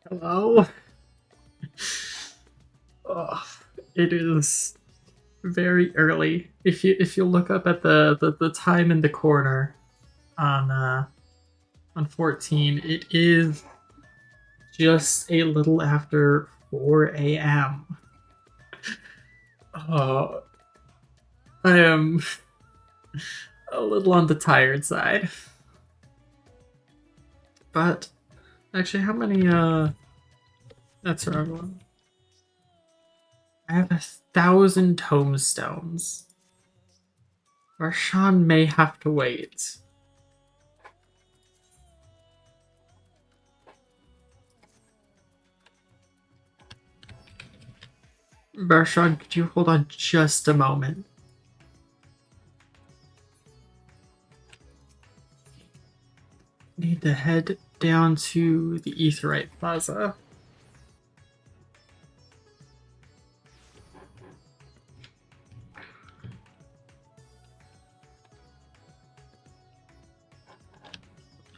Hello? Oh, it is very early. If you look up at the time in the corner on 14, it is just a little after 4 a.m. Oh, I am a little on the tired side. But actually, how many that's the wrong one. I have 1,000 tomestones. Varshan may have to wait. Varshan, could you hold on just a moment? Need to head down to the Aetheryte Plaza.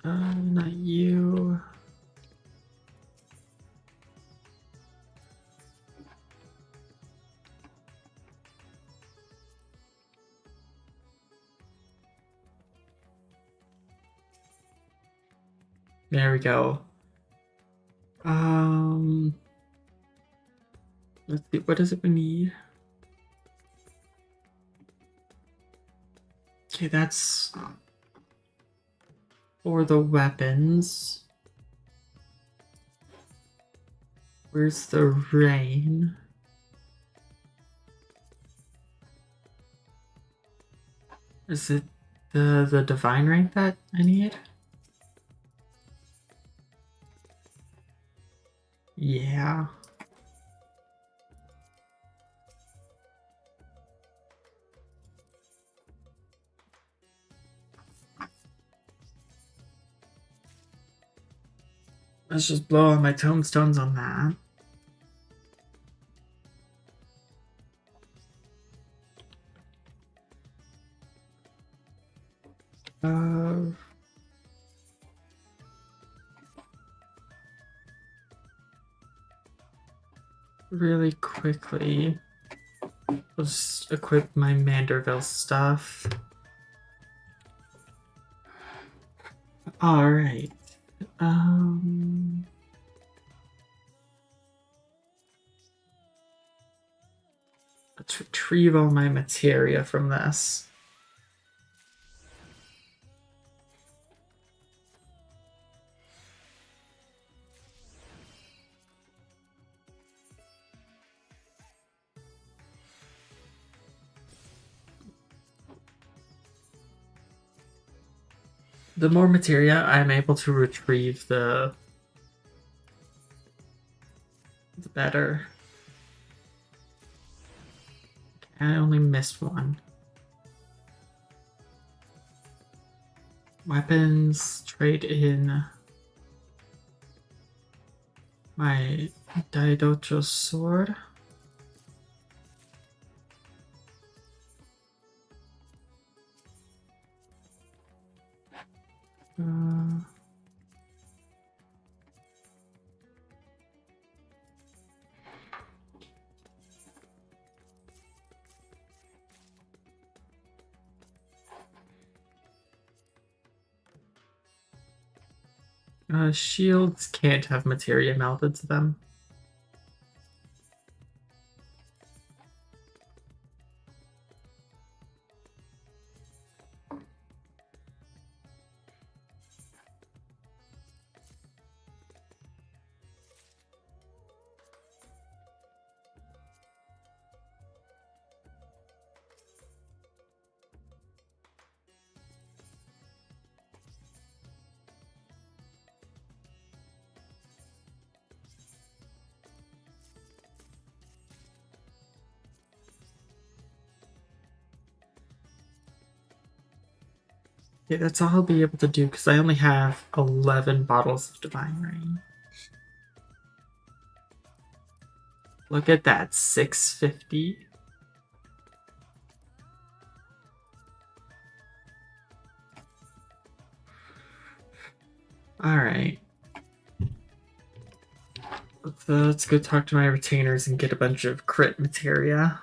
Not you. There we go. Let's see, what is it we need? Okay, that's for the weapons. Where's the rain? Is it the divine rank that I need? Yeah. Let's just blow all my tomestones on that. Really quickly, let's equip my Manderville stuff. All right. Let's retrieve all my materia from this. The more materia I'm able to retrieve, the better. I only missed one. Weapons, trade in my Diadochos sword. Shields can't have materia melted to them. Okay, that's all I'll be able to do because I only have 11 bottles of Divine Rain. Look at that, 650. All right. So let's go talk to my retainers and get a bunch of crit materia.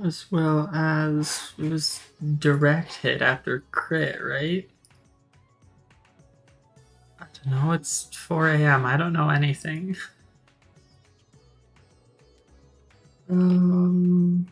As well as it was direct hit after crit, right? I don't know, it's 4 a.m. I don't know anything. Um,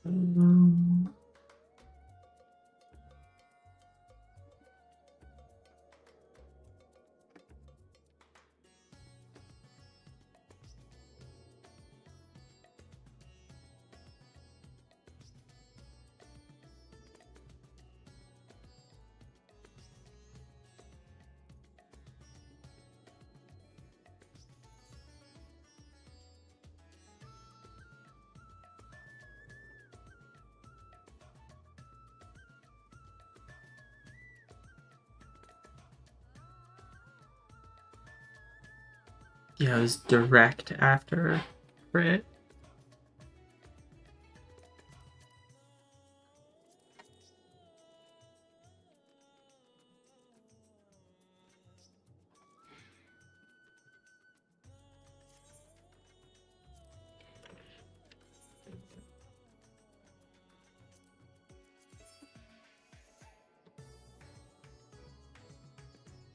um, yeah, it was direct after crit.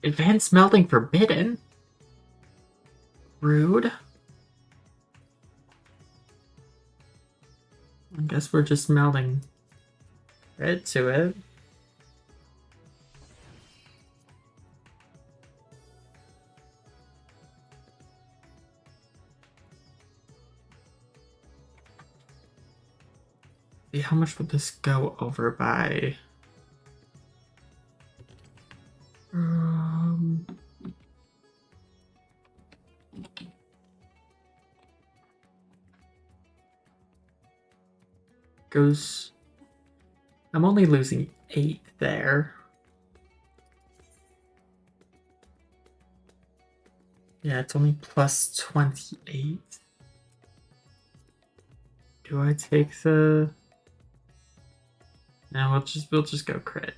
Advanced melting forbidden? Rude. I guess we're just melting right to it. See, how much would this go over by? Goes. I'm only losing 8 there. Yeah, it's only plus 28. Do I take the? No, we'll just go crit.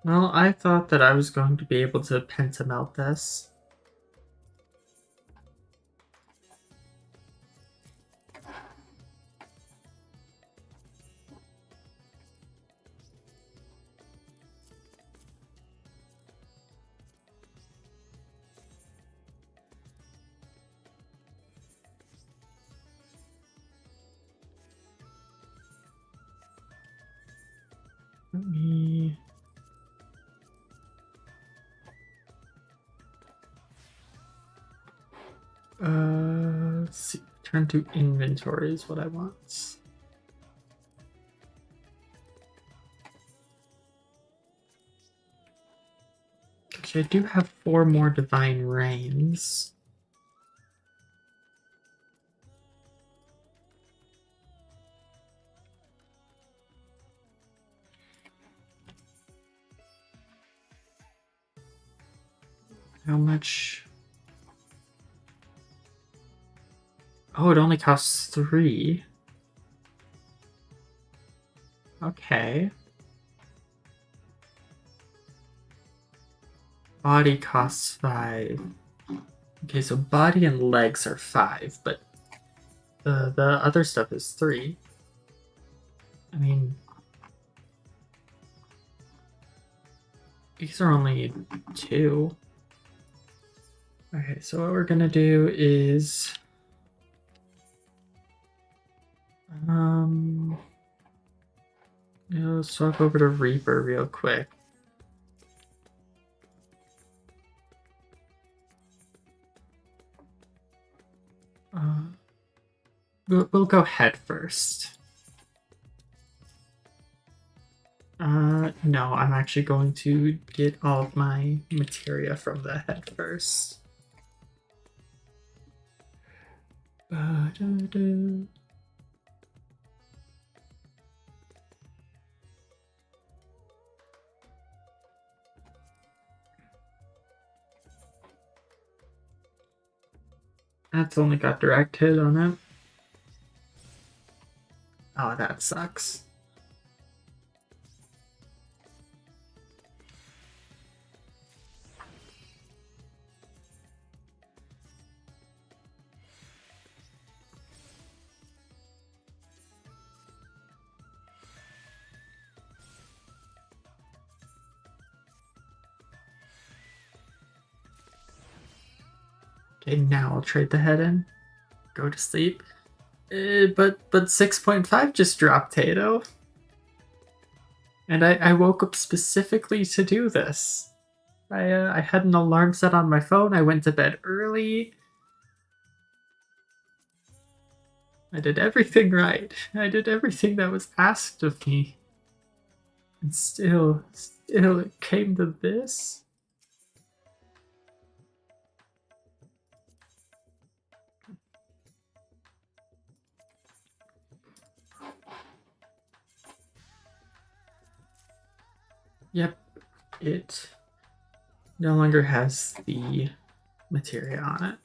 Well, I thought that I was going to be able to pentamelt this. Let me... let's see. Turn to inventory is what I want. Actually, I do have 4 more divine rains. How much? Oh, it only costs 3. Okay. body costs 5. Okay, so body and legs are 5, but the other stuff is 3. I mean, these are only 2. Okay, so what we're gonna do is let's swap over to Reaper real quick. We'll go head first. No, I'm actually going to get all of my materia from the head first. That's only got direct hit on it. Oh, that sucks. Okay, now I'll trade the head in. Go to sleep. But 6.5 just dropped, Tato. And I woke up specifically to do this. I had an alarm set on my phone. I went to bed early. I did everything right. I did everything that was asked of me. And still it came to this. Yep, it no longer has the materia on it.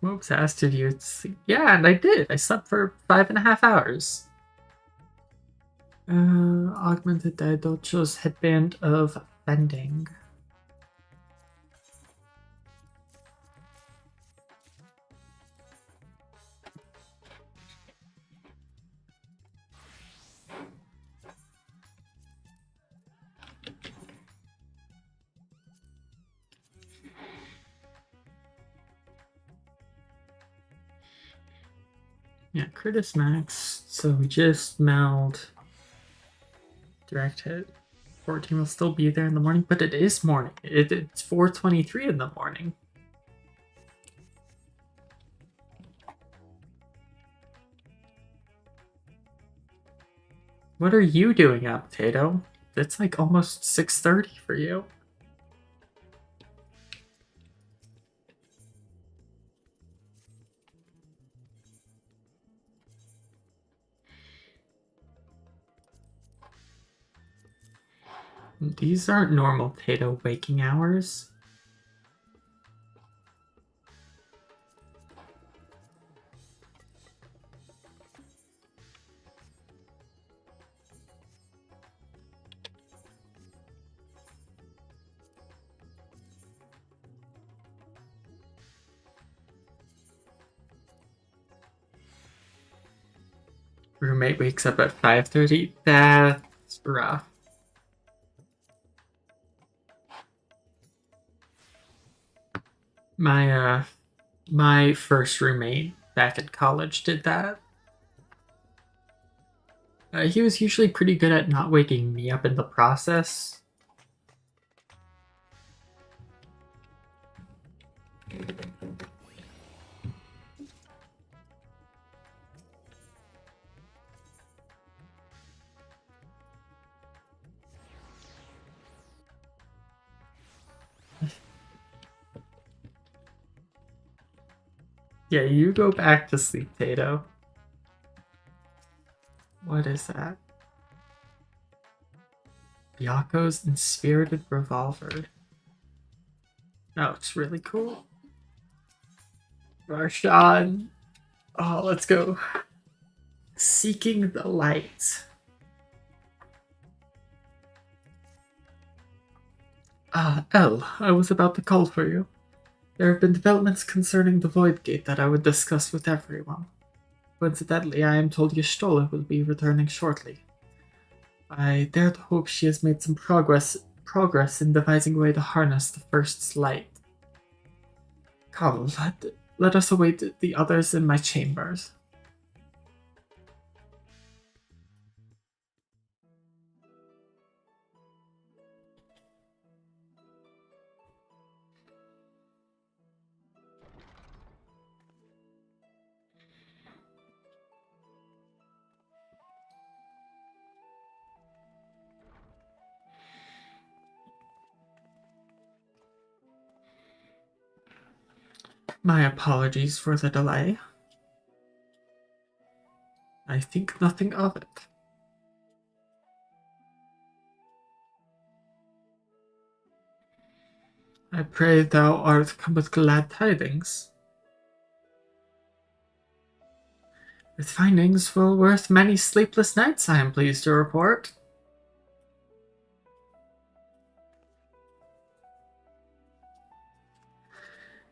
Moops asked if you would sleep. Yeah, and I did. I slept for 5.5 hours. Augmented Diadochos headband of bending. Yeah, crit is max, so we just meld direct hit. 14 will still be there in the morning, but it is morning. It's 4:23 in the morning. What are you doing up, Tato? It's like almost 6:30 for you. These aren't normal Tato waking hours. Roommate wakes up at 5:30. That's rough. My first roommate back in college did that. He was usually pretty good at not waking me up in the process. Yeah, you go back to sleep, Tato. What is that? Diadochos Inspirited Revolver. Oh, it's really cool. Marshawn. Oh, let's go. Seeking the light. Elle, I was about to call for you. There have been developments concerning the Void Gate that I would discuss with everyone. Coincidentally, I am told Y'shtola will be returning shortly. I dare to hope she has made some progress in devising a way to harness the First's light. Come, let us await the others in my chambers. My apologies for the delay. I think nothing of it. I pray thou art come with glad tidings. With findings well worth many sleepless nights, I am pleased to report.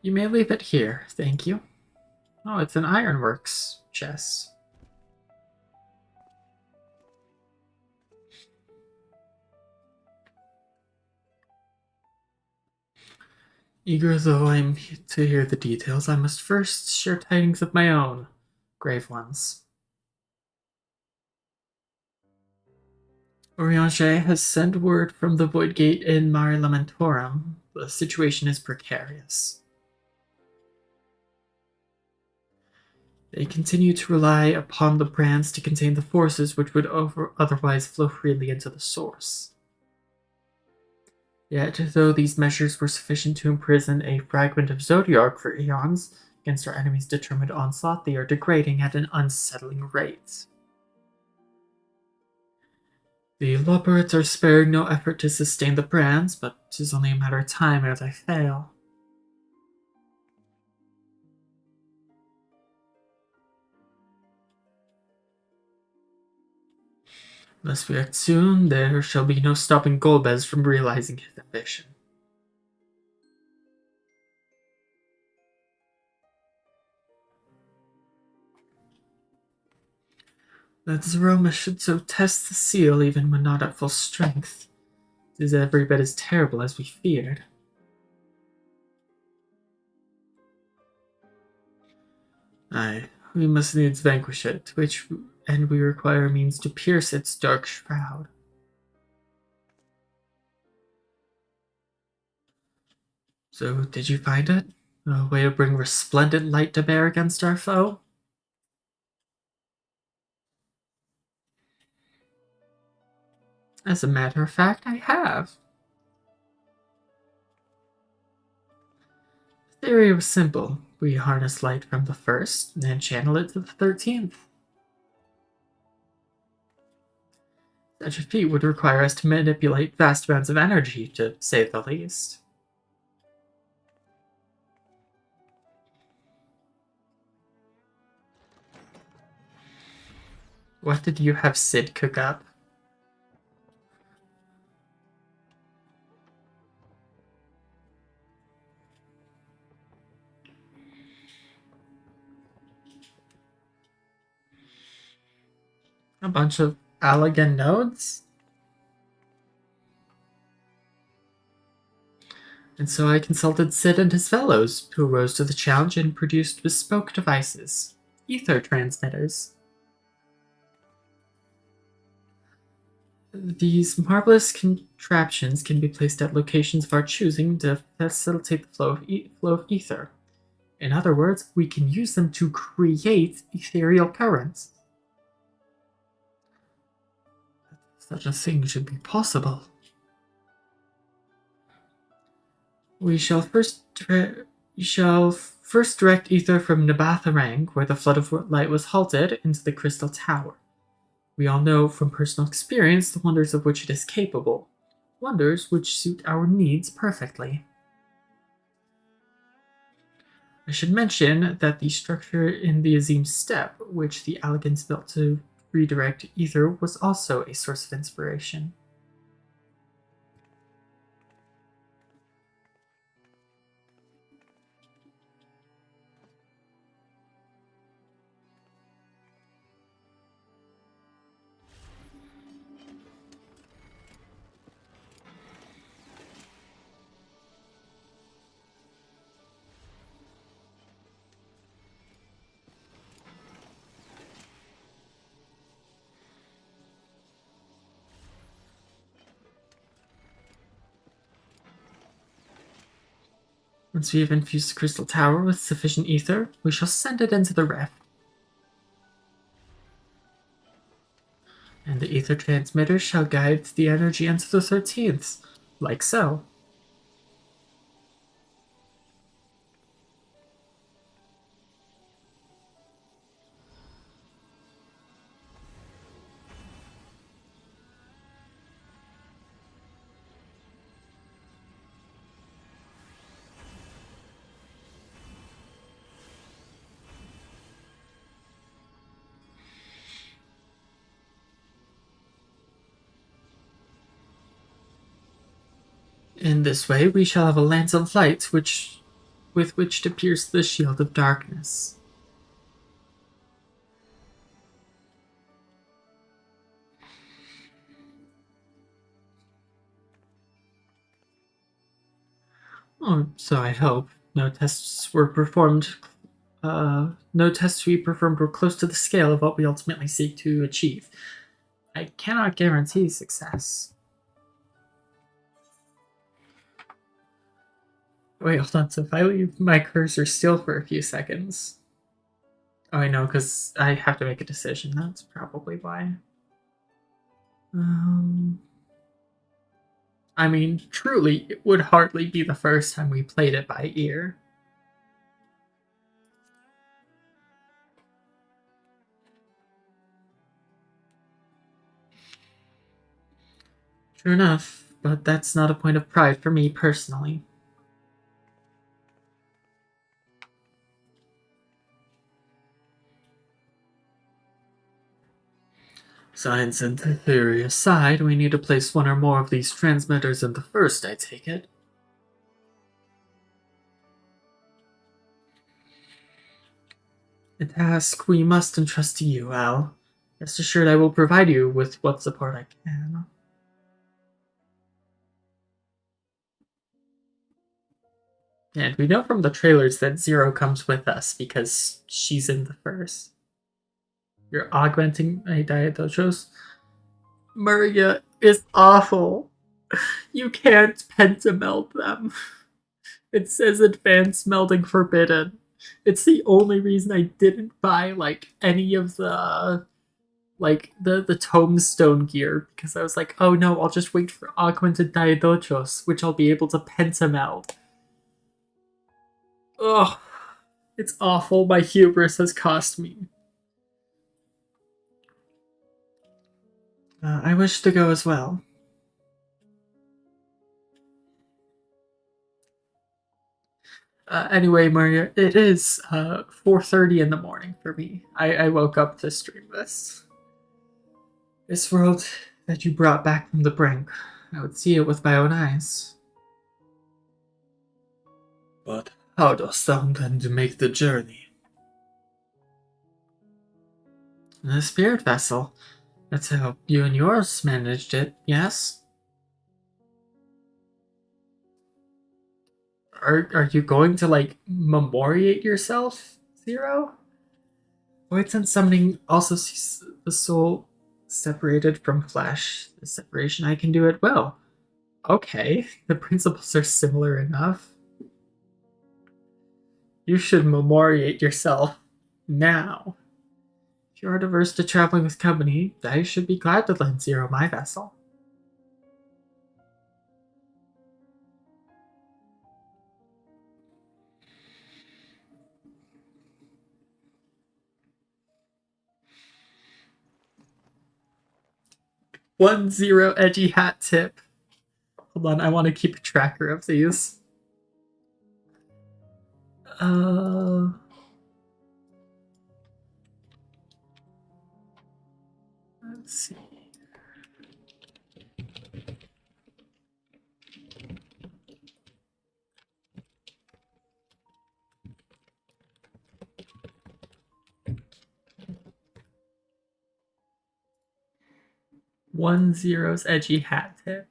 You may leave it here, thank you. Oh, it's an ironworks chest. Eager though I am to hear the details, I must first share tidings of my own, grave ones. Oriange has sent word from the Void Gate in Mare Lamentorum. The situation is precarious. They continue to rely upon the brands to contain the forces which would otherwise flow freely into the source. Yet, though these measures were sufficient to imprison a fragment of Zodiac for eons against our enemy's determined onslaught, they are degrading at an unsettling rate. The Loperites are sparing no effort to sustain the brands, but 'tis only a matter of time ere they fail. Unless we act soon, there shall be no stopping Golbez from realizing his ambition. That Zaroma should so test the seal even when not at full strength. It is every bit as terrible as we feared. Aye, we must needs vanquish it, and we require means to pierce its dark shroud. So, did you find it? A way to bring resplendent light to bear against our foe? As a matter of fact, I have. The theory was simple. We harness light from the first, and channel it to the 13th. Such a feat would require us to manipulate vast amounts of energy, to say the least. What did you have Sid cook up? A bunch of Allagan nodes? And so I consulted Sid and his fellows, who rose to the challenge and produced bespoke devices. Ether transmitters. These marvelous contraptions can be placed at locations of our choosing to facilitate the flow of ether. In other words, we can use them to create ethereal currents. Such a thing should be possible. We shall first direct ether from Nabatharang, where the flood of light was halted, into the Crystal Tower. We all know from personal experience the wonders of which it is capable. Wonders which suit our needs perfectly. I should mention that the structure in the Azim Steppe, which the Elegants built to redirect ether, was also a source of inspiration. Once we have infused the crystal tower with sufficient ether, we shall send it into the rift. And the ether transmitter shall guide the energy into the 13th, like so. In this way, we shall have a lance of light with which to pierce the shield of darkness. Oh, so I hope. No tests were performed. No tests we performed were close to the scale of what we ultimately seek to achieve. I cannot guarantee success. Wait, hold on. So if I leave my cursor still for a few seconds. Oh, I know, because I have to make a decision. That's probably why. I mean, truly, it would hardly be the first time we played it by ear. True enough, but that's not a point of pride for me personally. Science and theory aside, we need to place one or more of these transmitters in the first, I take it. A task we must entrust to you, Al. Rest assured I will provide you with what support I can. And we know from the trailers that Zero comes with us because she's in the first. You're augmenting my Diadochos? Maria is awful. You can't pentameld them. It says advanced melding forbidden. It's the only reason I didn't buy like any of the the tombstone gear, because I was like, oh no, I'll just wait for augmented Diadochos, which I'll be able to pentameld. Ugh, it's awful. My hubris has cost me. I wish to go as well. Anyway, Maria, it is 4:30 in the morning for me. I woke up to stream this. This world that you brought back from the brink, I would see it with my own eyes. But how dost thou intend to make the journey? In a spirit vessel. That's how you and yours managed it, yes? Are you going to, like, memoriate yourself, Zero? Void Sense summoning also sees the soul separated from flesh. The separation I can do at will. Okay, the principles are similar enough. You should memoriate yourself now. If you are averse to traveling with company, I should be glad to lend Zero my vessel. One Zero edgy hat tip. Hold on, I want to keep a tracker of these. Uh... Let's see. One zero's edgy hat tip.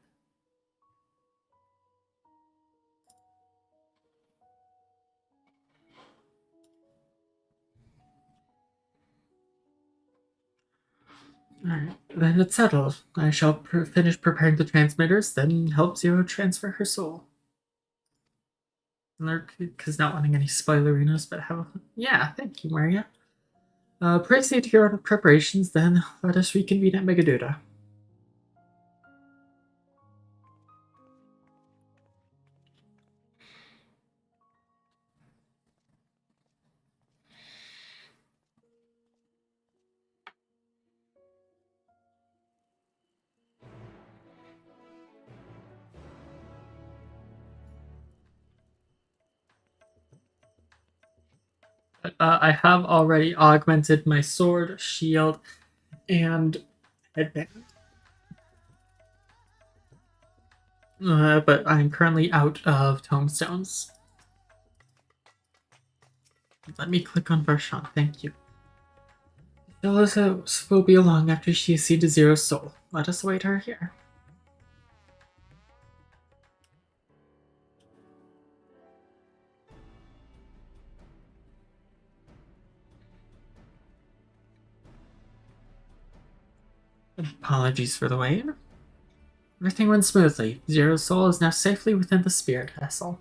Alright, then it's settled. I shall finish preparing the transmitters, then help Zero transfer her soul. Because not wanting any spoilerinos, but how... Yeah, thank you, Maria. Proceed to your preparations, then let us reconvene at Megaduda. I have already augmented my sword, shield, and headband. But I'm currently out of tomestones. Let me click on Varshan, thank you. Diadochos will be along after she has seen Zero's soul. Let us await her here. Apologies for the wait. Everything went smoothly. Zero's soul is now safely within the spirit vessel.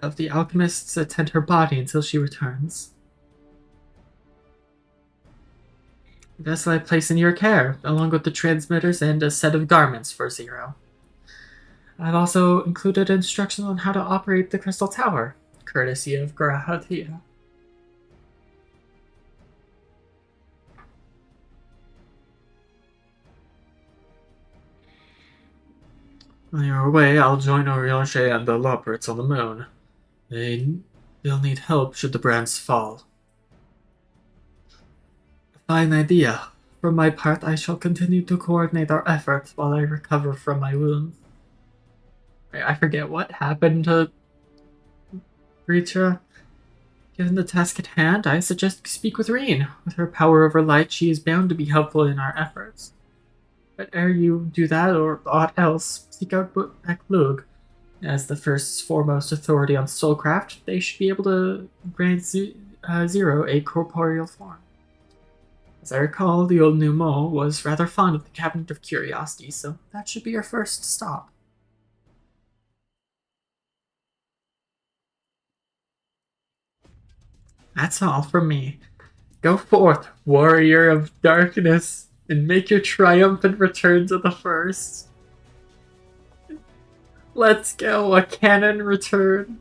Have the alchemists attend her body until she returns. The vessel I place in your care, along with the transmitters and a set of garments for Zero. I've also included instructions on how to operate the crystal tower, courtesy of Grahatia. On your way, I'll join Oriolche and the Loperts on the moon. They'll need help should the brands fall. Fine idea. For my part, I shall continue to coordinate our efforts while I recover from my wounds. I forget what happened to Ritra. Given the task at hand, I suggest speak with Reen. With her power over light, she is bound to be helpful in our efforts. But ere you do that or aught else, seek out Baklug. As the first foremost authority on soulcraft, they should be able to grant Zero a corporeal form. As I recall, the old Numo was rather fond of the Cabinet of Curiosities, so that should be your first stop. That's all from me. Go forth, warrior of darkness, and make your triumphant return to the first. Let's go, a cannon return.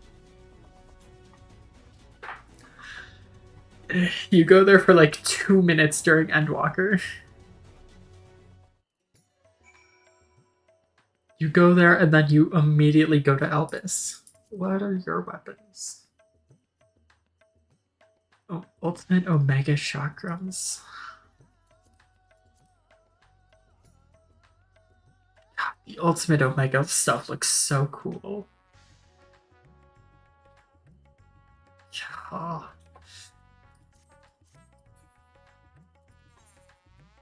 You go there for like 2 minutes during Endwalker. You go there and then you immediately go to Elvis. What are your weapons? Oh, ultimate Omega chakrams. The ultimate Omega stuff looks so cool. Yeah.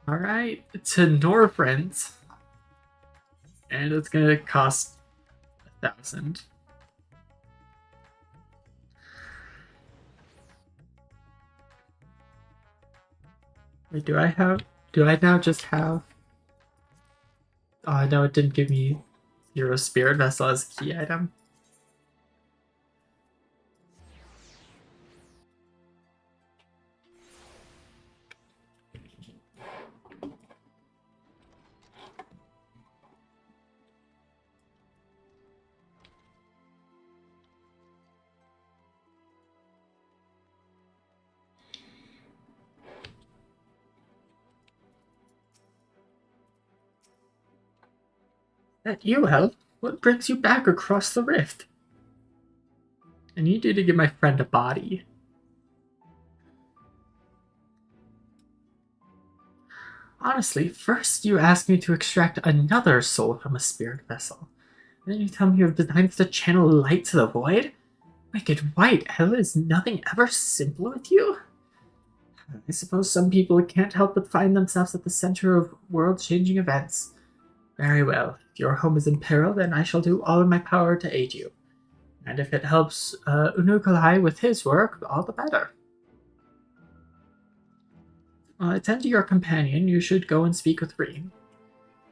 Alright, to Norbrent. And it's gonna cost 1,000. Wait, do I now just have... Oh, no, it didn't give me Hero Spirit Vessel as a key item. That you, El? What brings you back across the rift? I need you to give my friend a body. Honestly, first you ask me to extract another soul from a spirit vessel. Then you tell me you have designs to channel light to the void? Wicked White, hell, is nothing ever simple with you? I suppose some people can't help but find themselves at the center of world-changing events. Very well. If your home is in peril, then I shall do all in my power to aid you. And if it helps Unukalai with his work, all the better. Attend to your companion. You should go and speak with Reen.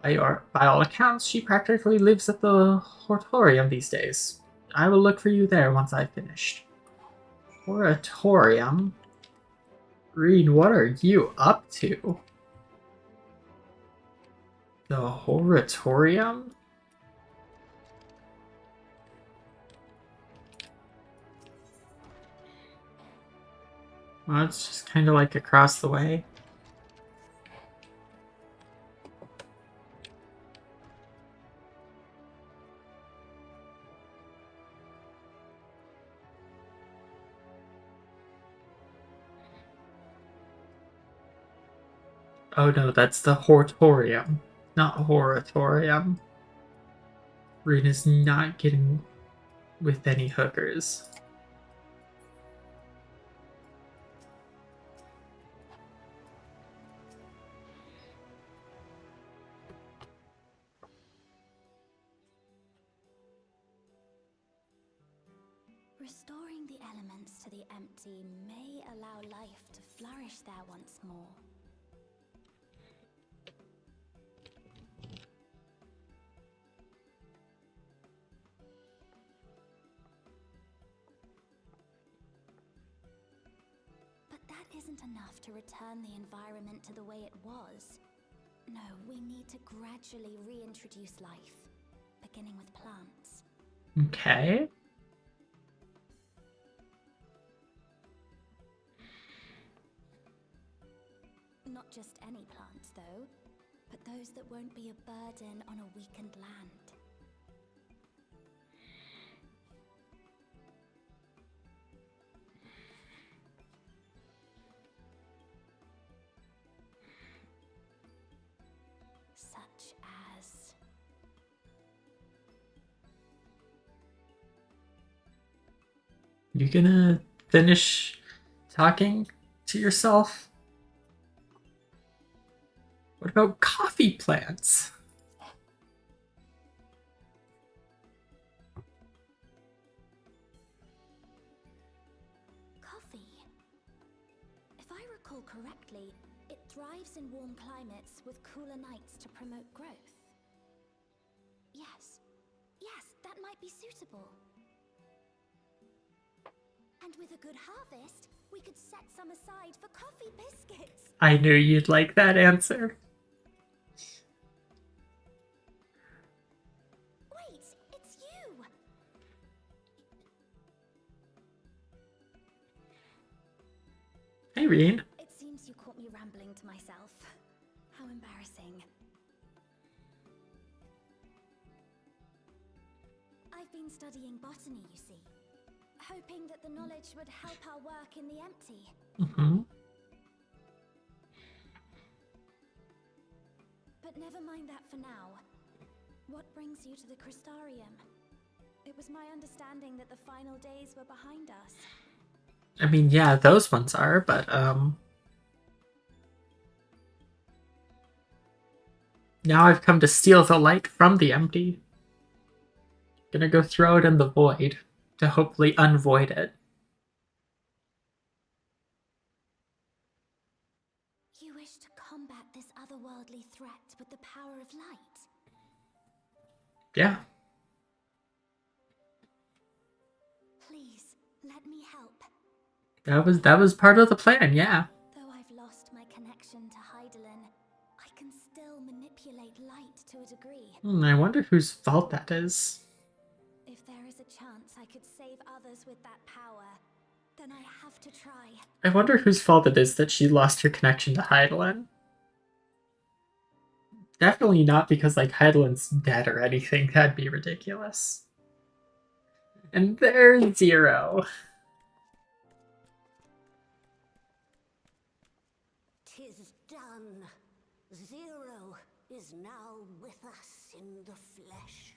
By all accounts, she practically lives at the Hortorium these days. I will look for you there once I've finished. Hortorium? Reen, what are you up to? The Hortorium? Well, it's just kind of like across the way. Oh no, that's the Hortorium, not Horatorium. Reen is not getting with any hookers. Restoring the elements to the empty may allow life to flourish there once more. But that isn't enough to return the environment to the way it was. No, we need to gradually reintroduce life, beginning with plants. Okay. Not just any plants, though, but those that won't be a burden on a weakened land. Such as... You gonna finish talking to yourself? What about coffee plants? Coffee. If I recall correctly, it thrives in warm climates with cooler nights to promote growth. Yes, that might be suitable. And with a good harvest, we could set some aside for coffee biscuits. I knew you'd like that answer. Wait, it's you! Hey, Reen. It seems you caught me rambling to myself. How embarrassing. I've been studying botany, you see. Hoping that the knowledge would help our work in the empty. Mm-hmm. But never mind that for now. What brings you to the Crystarium? It was my understanding that the final days were behind us. I mean, yeah, those ones are, but, now I've come to steal the light from the empty. Gonna go throw it in the void to hopefully unvoid it. You wish to combat this otherworldly threat with the power of light? Yeah. Please, let me help. That was part of the plan, yeah. Though I've lost my connection to Hydaelyn, I can still manipulate light to a degree. I wonder whose fault that is. If there is a chance I could save others with that power, then I have to try. I wonder whose fault it is that she lost her connection to Hydaelyn. Definitely not because, like, Hydaelyn's dead or anything. That'd be ridiculous. And there's 0. 'Tis done. 0 is now with us in the flesh.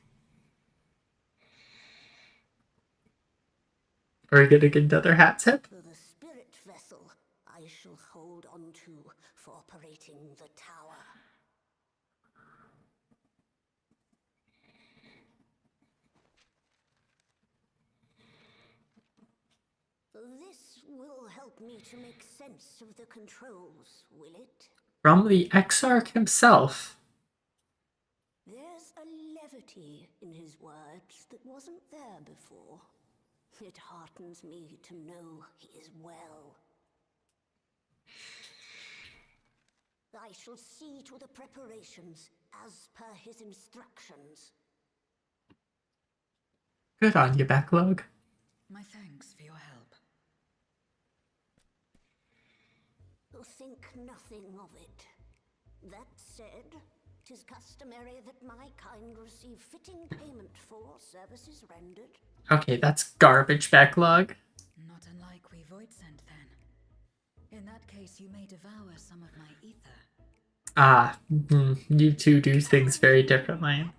Are we gonna get another hat tip? The spirit vessel I shall hold on to for operating the tower. This will help me to make sense of the controls, will it? From the Exarch himself. There's a levity in his words that wasn't there before. It heartens me to know he is well. I shall see to the preparations as per his instructions. Good on you, Backlog. My thanks for your help. Think nothing of it. That said, 'tis customary that my kind receive fitting payment for services rendered. Okay, that's garbage, Backlog. Not unlike we void sent then. In that case, you may devour some of my ether. You two do things very differently.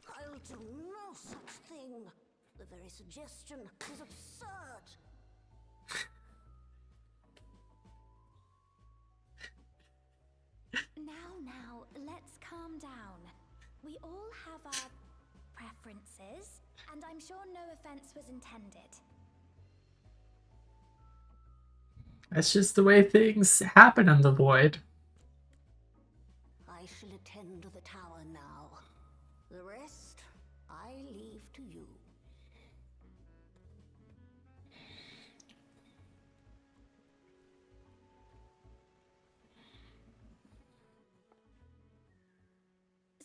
I'll do no such thing. The very suggestion is absurd. Now, let's calm down. We all have our preferences, and I'm sure no offense was intended. That's just the way things happen in the void. I shall attend to the tower now. The rest I leave to you.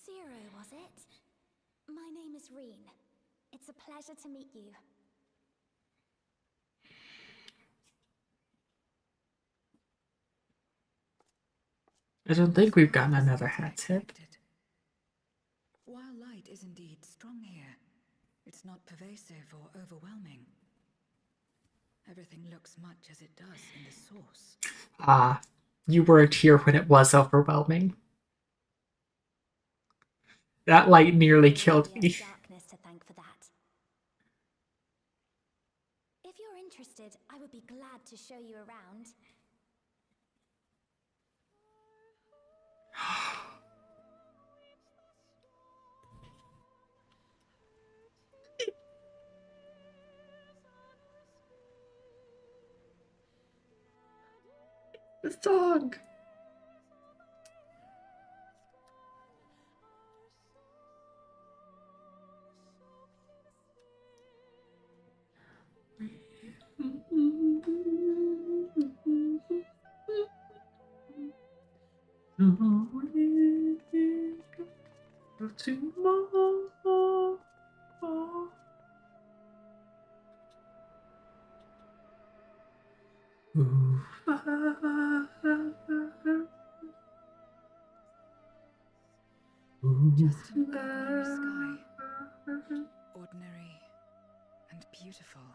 Zero, was it? My name is Reen. It's a pleasure to meet you. I don't think we've gotten another hat tip. While light is indeed strong here, it's not pervasive or overwhelming. Everything looks much as it does in the source. You weren't here when it was overwhelming. That light nearly killed me. Darkness to thank for that. If you're interested, I would be glad to show you around. The song. Just an ordinary sky. Ordinary and beautiful.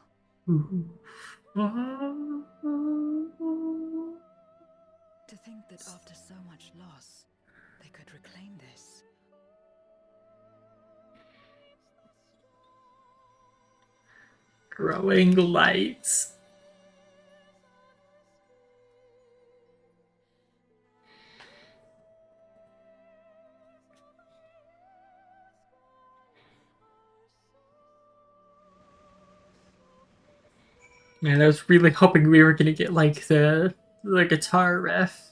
To think that after so much loss, they could reclaim this. Growing lights. Man, I was really hoping we were gonna get like the guitar riff.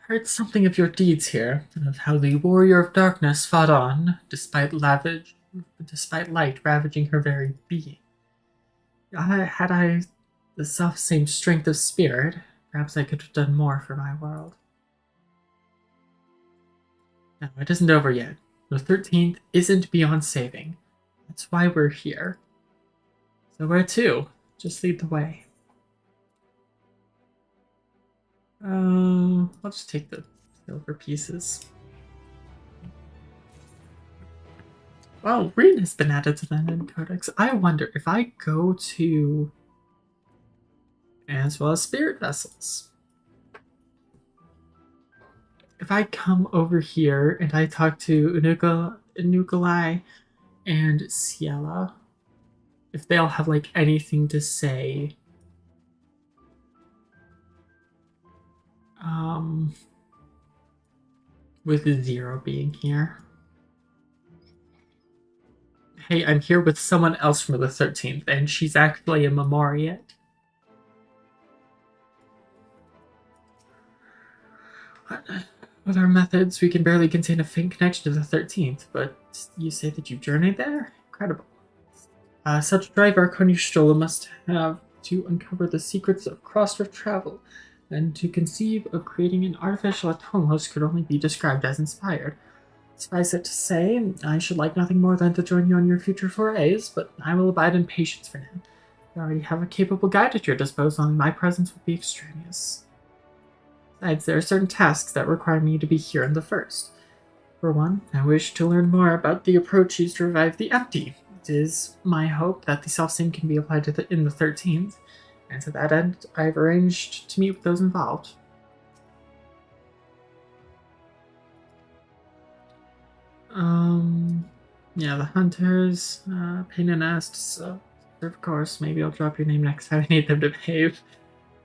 Heard something of your deeds here, and of how the warrior of darkness fought on, despite light ravaging her very being. Had I the self-same strength of spirit, perhaps I could have done more for my world. No, it isn't over yet. The 13th isn't beyond saving. That's why we're here. So where to? Just lead the way. I'll just take the silver pieces. Well, Reen has been added to the Nen Codex. I wonder if I go to... as well as spirit vessels. If I come over here and I talk to Unukalai and Ciela, if they'll have like anything to say, with Zero being here. Hey, I'm here with someone else from the 13th, and she's actually a Memoriat. With our methods, we can barely contain a faint connection to the 13th, but you say that you journeyed there? Incredible. Such drive Arconia must have to uncover the secrets of cross-rift travel, and to conceive of creating an artificial Atomos could only be described as inspired. Suffice it to say, I should like nothing more than to join you on your future forays, but I will abide in patience for now. You already have a capable guide at your disposal, and my presence would be extraneous. Besides, there are certain tasks that require me to be here in the first. For one, I wish to learn more about the approach used to revive the empty. It is my hope that the self-same can be applied in the 13th, and to that end, I have arranged to meet with those involved. Yeah, the hunters, pain in ass, so of course, maybe I'll drop your name next time I need them to behave.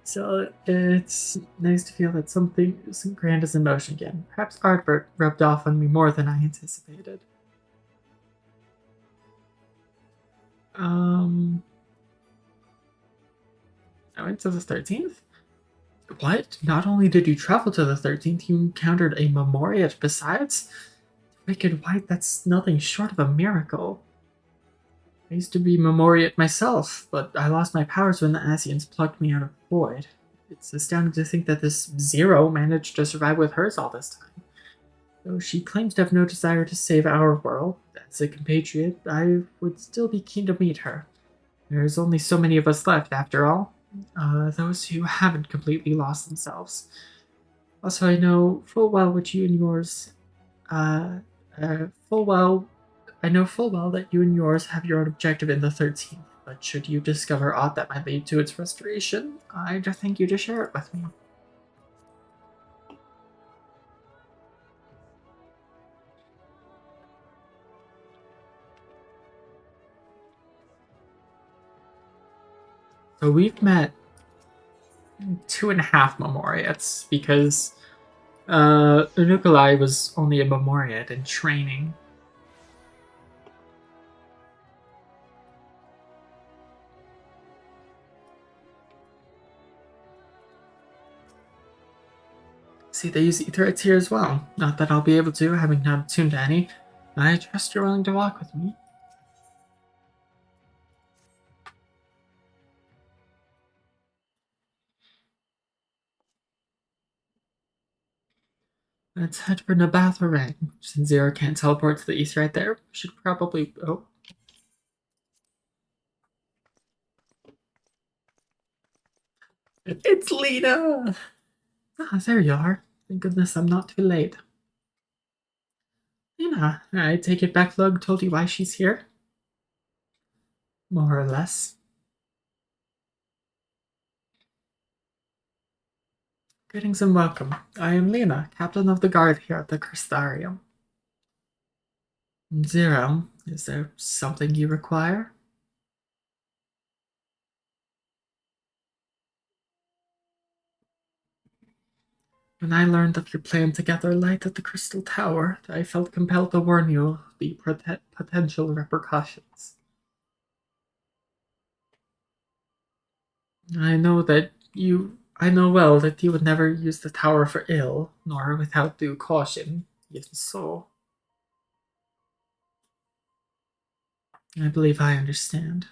So it's nice to feel that some grand is in motion again. Perhaps Artbert rubbed off on me more than I anticipated. I went to the 13th? What? Not only did you travel to the 13th, you encountered a Memoriat besides? Wicked White, that's nothing short of a miracle. I used to be Memoriat myself, but I lost my powers when the Asians plucked me out of the void. It's astounding to think that this Zero managed to survive with hers all this time. Though she claims to have no desire to save our world, as a compatriot, I would still be keen to meet her. There's only so many of us left, after all. Those who haven't completely lost themselves. Also, I know full well what you and yours... I know full well that you and yours have your own objective in the 13th, but should you discover aught that might lead to its restoration, I'd thank you to share it with me. So we've met 2.5 Memoriats, because Unukalai was only a Memoriat in training. See, they use Aetherites here as well. Not that I'll be able to, having not attuned to any. I trust you're willing to walk with me. Let's head for Nabatha Rang. Since Zero can't teleport to the east right there, we should probably... Oh. It's Lena! Ah, there you are. Thank goodness I'm not too late. Lena, I take it Backlug told you why she's here? More or less. Greetings and welcome. I am Lena, captain of the guard here at the Crystarium. Zero, is there something you require? When I learned of your plan to gather light at the Crystal Tower, I felt compelled to warn you of the potential repercussions. I know well that you would never use the tower for ill, nor without due caution. Even so, I believe I understand.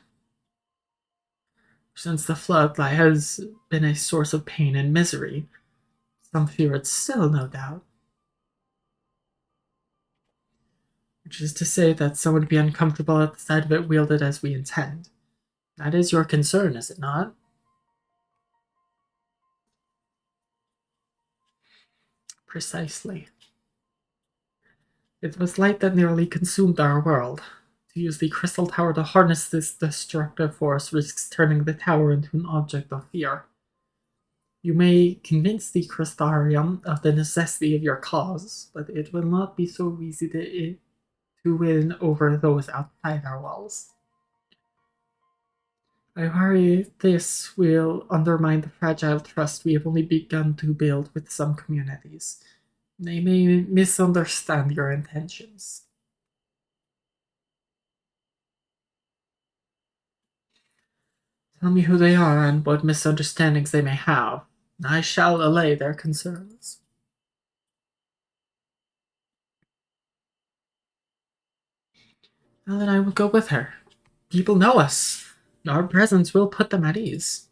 Since the flood has been a source of pain and misery, some fear it still, no doubt. Which is to say that some would be uncomfortable at the sight of it wielded as we intend. That is your concern, is it not? Precisely. It was light that nearly consumed our world. To use the crystal tower to harness this destructive force risks turning the tower into an object of fear. You may convince the Crystarium of the necessity of your cause, but it will not be so easy to win over those outside our walls. I worry this will undermine the fragile trust we have only begun to build with some communities. They may misunderstand your intentions. Tell me who they are and what misunderstandings they may have. I shall allay their concerns. Well, then I will go with her. People know us. Our presence will put them at ease.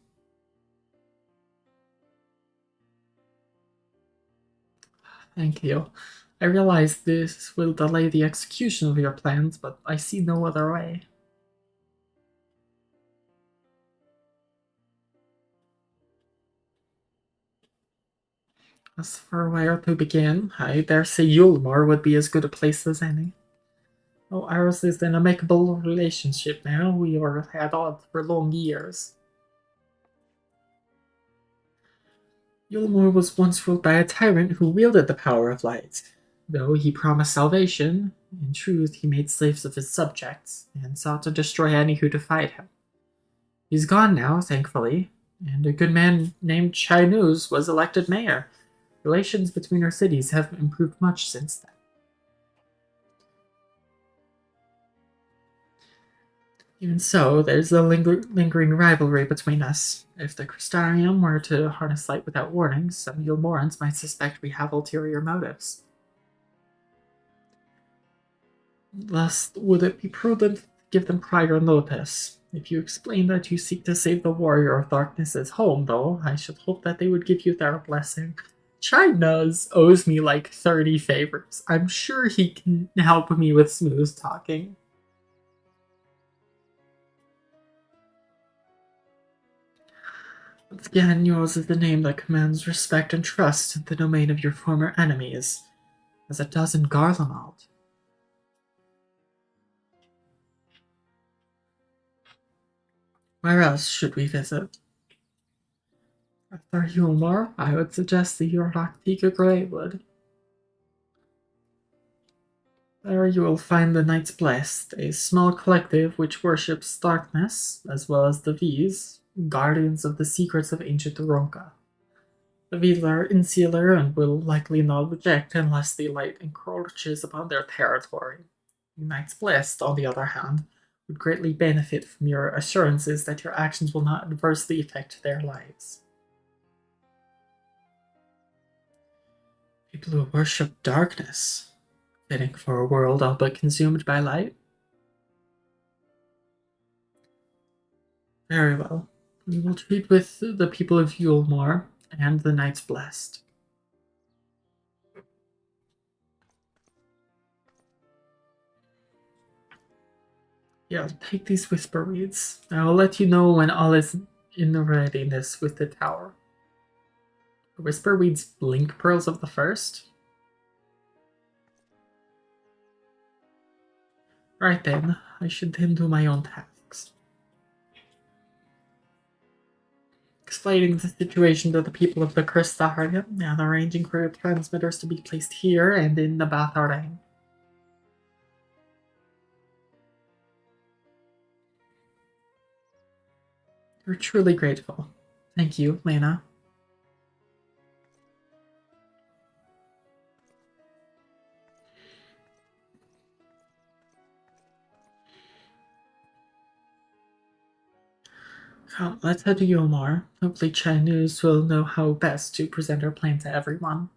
Thank you. I realize this will delay the execution of your plans, but I see no other way. As for where to begin, I dare say Yulmore would be as good a place as any. Oh, ours is an amicable relationship now. We were at odds for long years. Yulmore was once ruled by a tyrant who wielded the power of light. Though he promised salvation, in truth he made slaves of his subjects, and sought to destroy any who defied him. He's gone now, thankfully, and a good man named Chinese was elected mayor. Relations between our cities have improved much since then. Even so, there's a lingering rivalry between us. If the Crystarium were to harness light without warning, some Yulmorans might suspect we have ulterior motives. Thus, would it be prudent to give them prior notice? If you explain that you seek to save the Warrior of Darkness's home, though, I should hope that they would give you their blessing. China's owes me like 30 favors. I'm sure he can help me with smooth talking. Once again, yours is the name that commands respect and trust in the domain of your former enemies, as it does in Garlemald. Where else should we visit? After Yulmore, I would suggest the Uraktika Greywood. There you will find the Knights Blessed, a small collective which worships darkness, as well as the V's, guardians of the secrets of ancient Ronka. The V's are insular and will likely not reject unless the light encroaches upon their territory. The Knights Blessed, on the other hand, would greatly benefit from your assurances that your actions will not adversely affect their lives. People who worship darkness, fitting for a world all but consumed by light? Very well. We will treat with the people of Yulmore and the Knights Blessed. Yeah, take these whisper reeds. I will let you know when all is in readiness with the tower. The whisper reeds blink pearls of the first. Right then, I should tend to my own tasks. Explaining the situation to the people of the Crystarium and arranging for your transmitters to be placed here and in the Batharang. We're truly grateful. Thank you, Lena. Come, let's head to Yulmore. Hopefully Chinese will know how best to present our plan to everyone.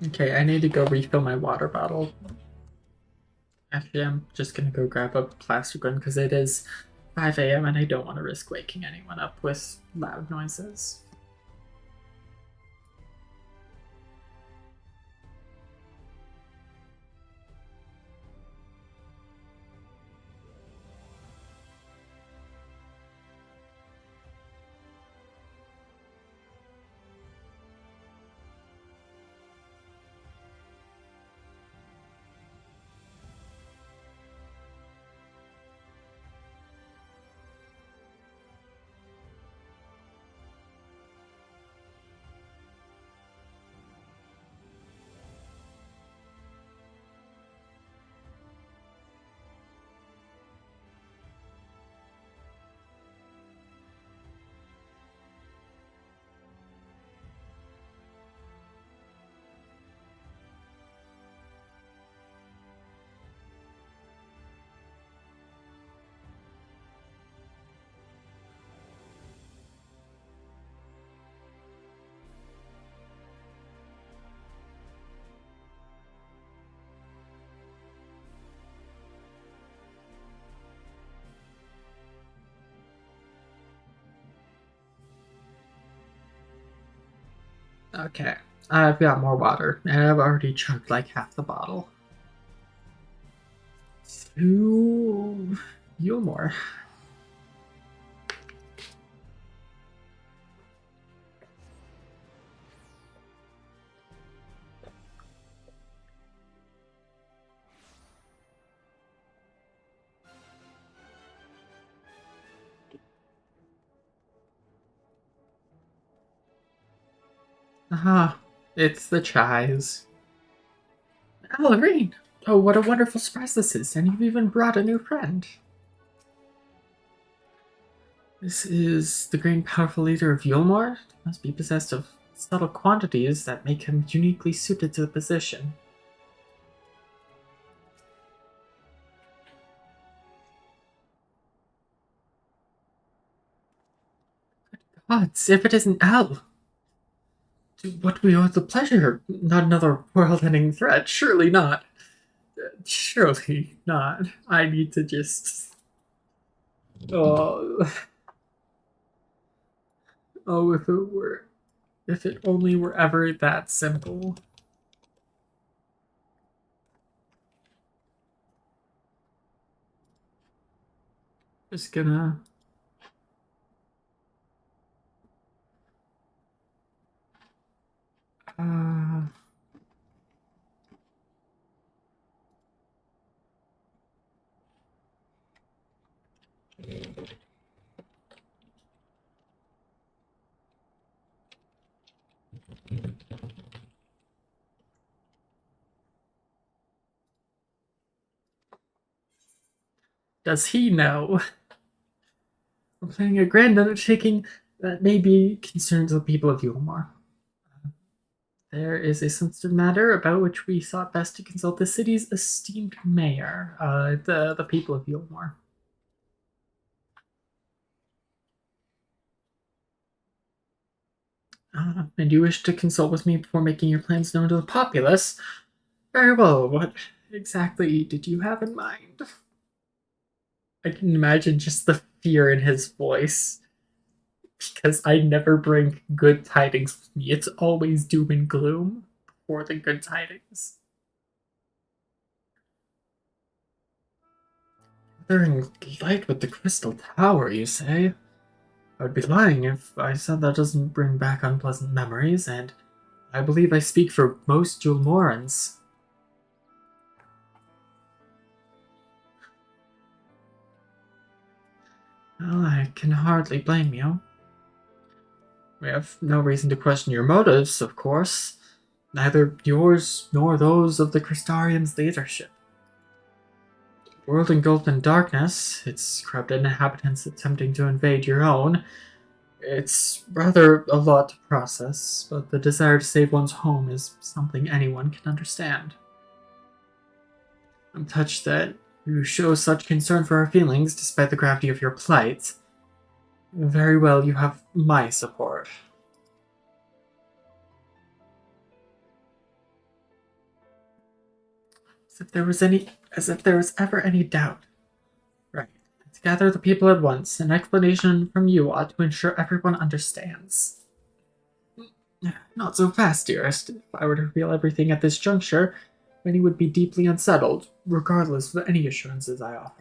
Okay, I need to go refill my water bottle. Actually, I'm just gonna go grab a plastic one because it is 5 a.m. and I don't want to risk waking anyone up with loud noises. Okay, I've got more water, and I've already chugged like half the bottle. To Yulmore. Ah, it's the Chais. Oh, Lorraine! Oh, what a wonderful surprise this is, and you've even brought a new friend. This is the great powerful leader of Yulmore. Must be possessed of subtle quantities that make him uniquely suited to the position. Gods, if it isn't Al! To what we owe the pleasure? Not another world-ending threat, surely not. Surely not. I need to just... Oh, oh, if it were... If it only were ever that simple. Just gonna... Uh... Does he know? We're planning a grand undertaking that may be concerned to the people of Yulmore. There is a sensitive matter about which we thought best to consult the city's esteemed mayor, the people of Yulmore. And you wish to consult with me before making your plans known to the populace? Very well, what exactly did you have in mind? I can imagine just the fear in his voice. Because I never bring good tidings with me. It's always doom and gloom before the good tidings. Gathering light with the crystal tower, you say? I would be lying if I said that doesn't bring back unpleasant memories, and I believe I speak for most Julmorans. Well, I can hardly blame you. We have no reason to question your motives, of course. Neither yours nor those of the Crystarians' leadership. The world engulfed in darkness, its corrupted inhabitants attempting to invade your own. It's rather a lot to process, but the desire to save one's home is something anyone can understand. I'm touched that you show such concern for our feelings despite the gravity of your plight. Very well, you have my support. As if there was ever any doubt. Right. To gather the people at once, an explanation from you ought to ensure everyone understands. Not so fast, dearest. If I were to reveal everything at this juncture, many would be deeply unsettled, regardless of any assurances I offered.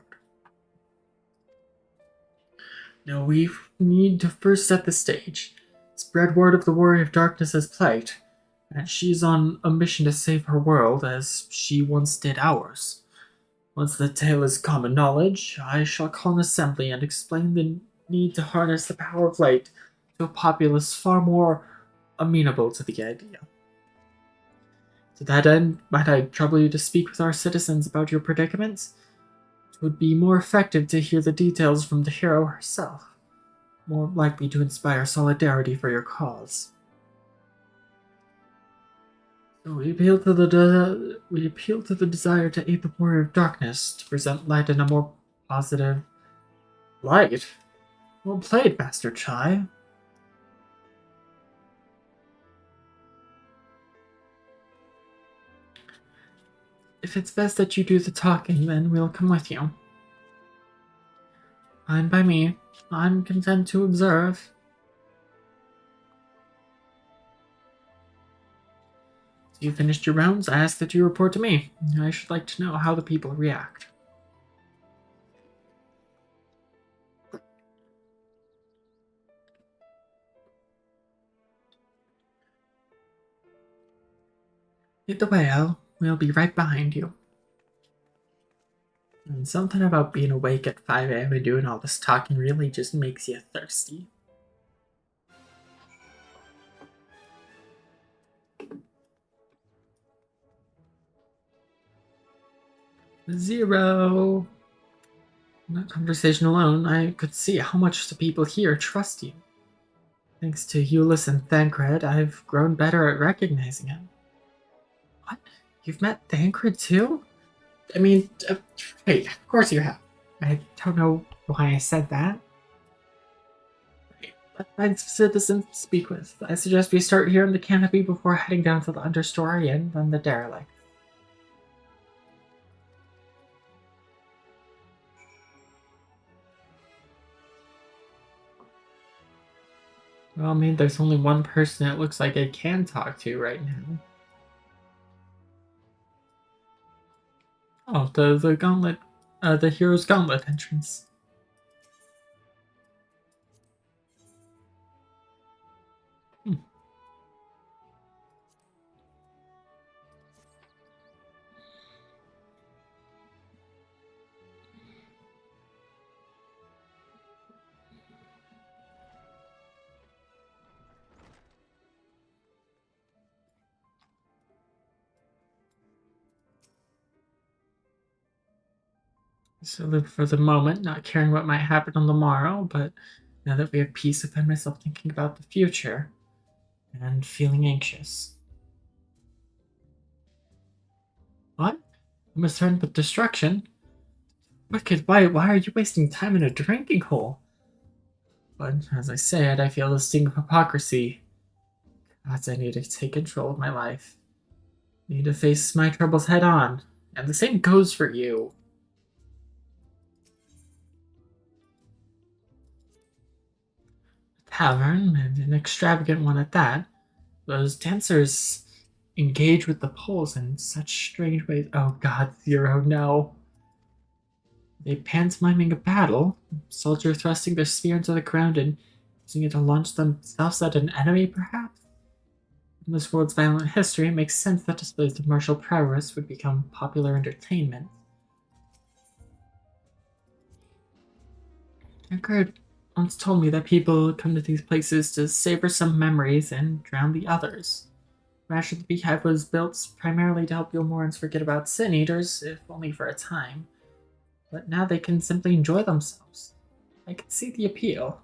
No, we need to first set the stage. Spread word of the Warrior of Darkness's plight, and she's on a mission to save her world as she once did ours. Once the tale is common knowledge, I shall call an assembly and explain the need to harness the power of light to a populace far more amenable to the idea. To that end, might I trouble you to speak with our citizens about your predicament? It would be more effective to hear the details from the hero herself, more likely to inspire solidarity for your cause. So we appeal to the desire to aid the Warrior of Darkness to present light in a more positive light. Well played, Master Chai. If it's best that you do the talking, then we'll come with you. Fine by me. I'm content to observe. you finished your rounds, I ask that you report to me. I should like to know how the people react. Lead the way, Al. We'll be right behind you. And something about being awake at 5 a.m. and doing all this talking really just makes you thirsty. Zero. In that conversation alone, I could see how much the people here trust you. Thanks to Euless and Thancred, I've grown better at recognizing him. What? You've met Thancred too? I mean, wait, of course you have. I don't know why I said that. Find citizens to speak with. I suggest we start here in the canopy before heading down to the understory and then the derelict. Well, I mean, there's only one person it looks like I can talk to right now. Oh, the gauntlet, the hero's gauntlet entrance. So live for the moment, not caring what might happen on the morrow, but now that we have peace, I find myself thinking about the future and feeling anxious. What? I'm threatened with destruction? Wicked, why are you wasting time in a drinking hole? But as I said, I feel the sting of hypocrisy. Gods, I need to take control of my life. Need to face my troubles head on. And the same goes for you. A tavern, and an extravagant one at that. Those dancers engage with the poles in such strange ways. Oh god, Zero, no. They pantomiming a battle, soldier thrusting their spear into the ground and using it to launch themselves at an enemy, perhaps? In this world's violent history, it makes sense that displays of martial prowess would become popular entertainment. Tancred once told me that people come to these places to savor some memories and drown the others. Rash of the Beehive was built primarily to help Yulmorans forget about Sin Eaters, if only for a time. But now they can simply enjoy themselves. I can see the appeal.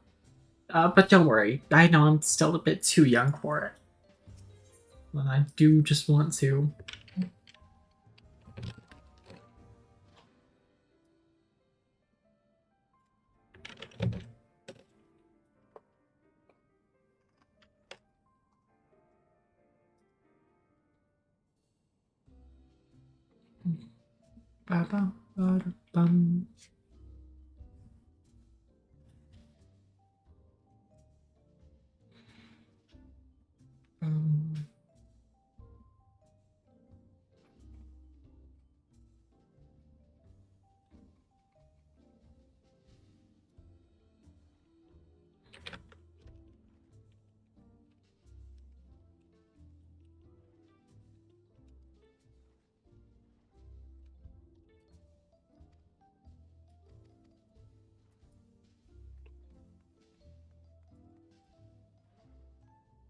But don't worry, I know I'm still a bit too young for it. But I do just want to. Ba-ba-ba-da-bum.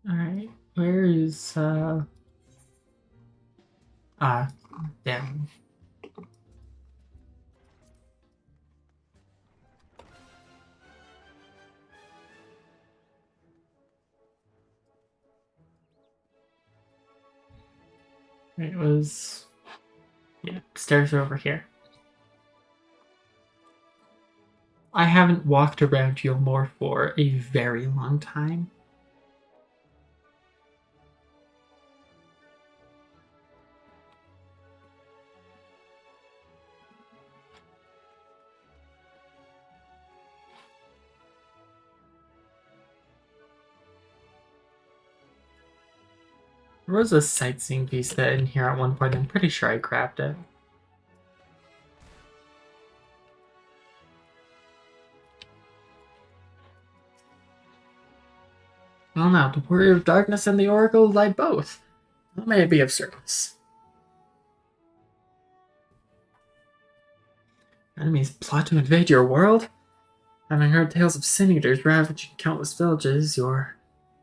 Alright, where is, down. It was, yeah, stairs are over here. I haven't walked around Yulmore for a very long time. There was a sightseeing vista in here at one point. I'm pretty sure I grabbed it. Well now, the Warrior of Darkness and the Oracle lie both. That may be of service. Enemies plot to invade your world? Having heard tales of sin eaters ravaging countless villages, your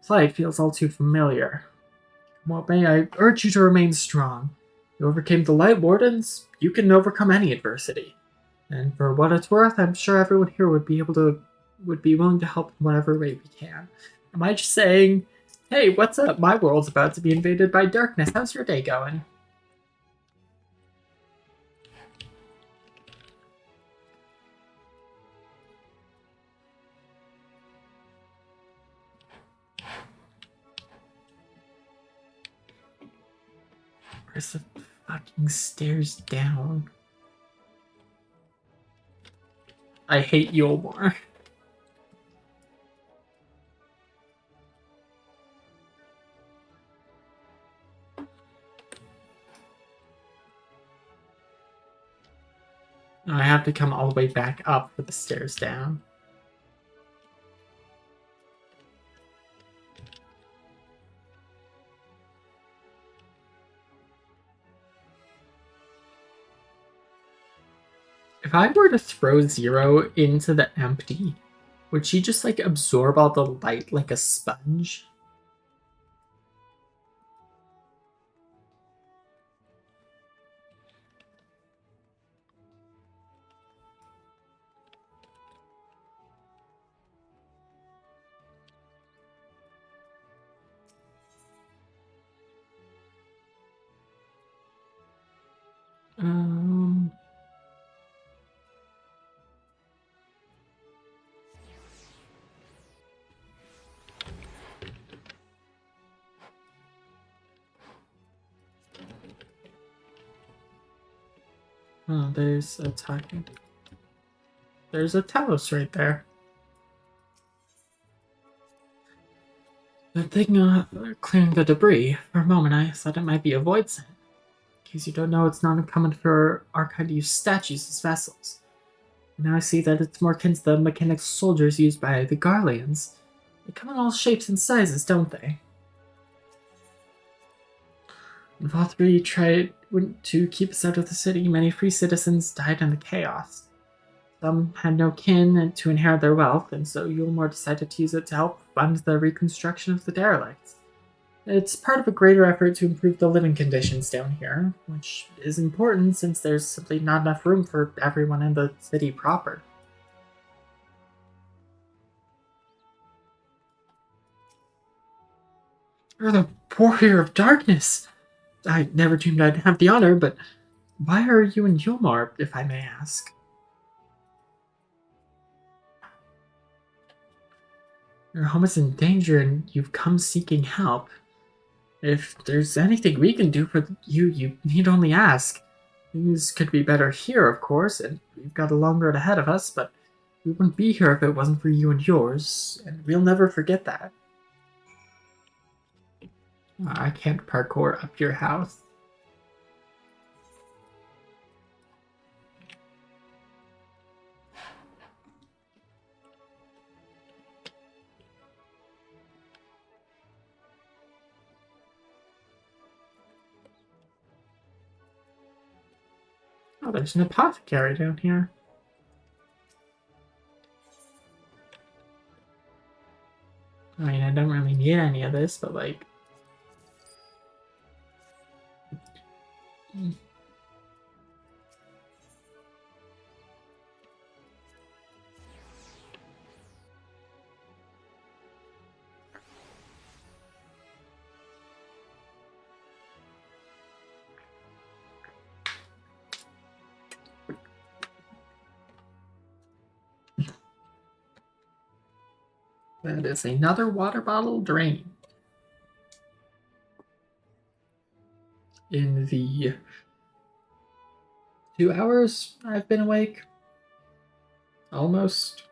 plight feels all too familiar. What may I urge you to remain strong? You overcame the Light Wardens, you can overcome any adversity. And for what it's worth, I'm sure everyone here would be willing to help in whatever way we can. Am I just saying, hey, what's up? My world's about to be invaded by darkness. How's your day going? Where's the fucking stairs down? I hate Yulmore. I have to come all the way back up for the stairs down. If I were to throw Zero into the empty, would she just like absorb all the light like a sponge? Oh, there's a talking. There's a Talos right there. Good thing clearing the debris. For a moment I thought it might be a void sent. In case you don't know, it's not uncommon for Archide to use statues as vessels. And now I see that it's more akin to the mechanic soldiers used by the Garleans. They come in all shapes and sizes, don't they? When Valtteri tried to keep us out of the city, many free citizens died in the chaos. Some had no kin to inherit their wealth, and so Yulmore decided to use it to help fund the reconstruction of the derelicts. It's part of a greater effort to improve the living conditions down here, which is important since there's simply not enough room for everyone in the city proper. You're the Warrior of Darkness! I never dreamed I'd have the honor, but why are you in Yulmore, if I may ask? Your home is in danger and you've come seeking help. If there's anything we can do for you, you need only ask. Things could be better here, of course, and we've got a long road ahead of us, but we wouldn't be here if it wasn't for you and yours, and we'll never forget that. I can't parkour up your house. Oh, there's an apothecary down here. I mean, I don't really need any of this, but like... That is another water bottle drain. In the 2 hours I've been awake. Almost.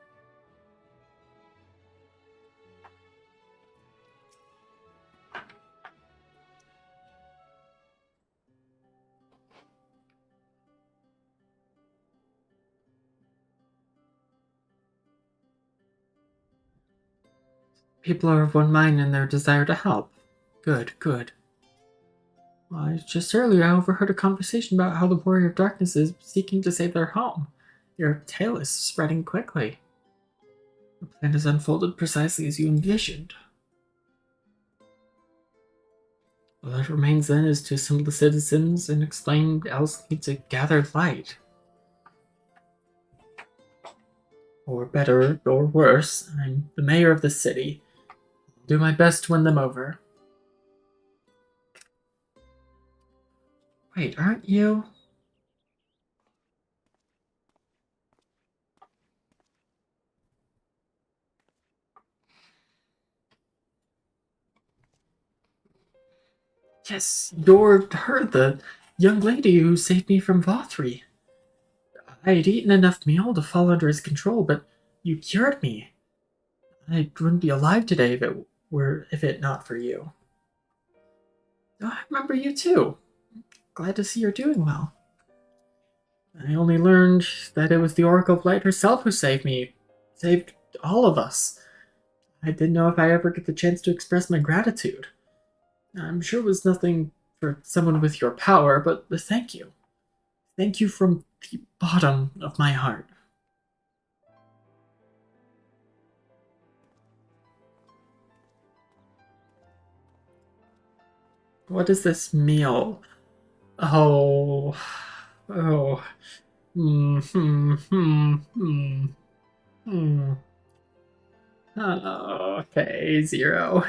People are of one mind in their desire to help. Good, good. Just earlier, I overheard a conversation about how the Warrior of Darkness is seeking to save their home. Your tale is spreading quickly. The plan has unfolded precisely as you envisioned. All that remains then is to assemble the citizens and explain else need to gather light. Or better, or worse, I'm the mayor of the city. I'll do my best to win them over. Wait, aren't you? Yes, you're her, the young lady who saved me from Vothri. I had eaten enough meal to fall under his control, but you cured me. I wouldn't be alive today if it not for you. Oh, I remember you too. Glad to see you're doing well. I only learned that it was the Oracle of Light herself who saved me. Saved all of us. I didn't know if I ever get the chance to express my gratitude. I'm sure it was nothing for someone with your power, but thank you. Thank you from the bottom of my heart. What is this meal? Oh. Oh. Oh, okay, 0.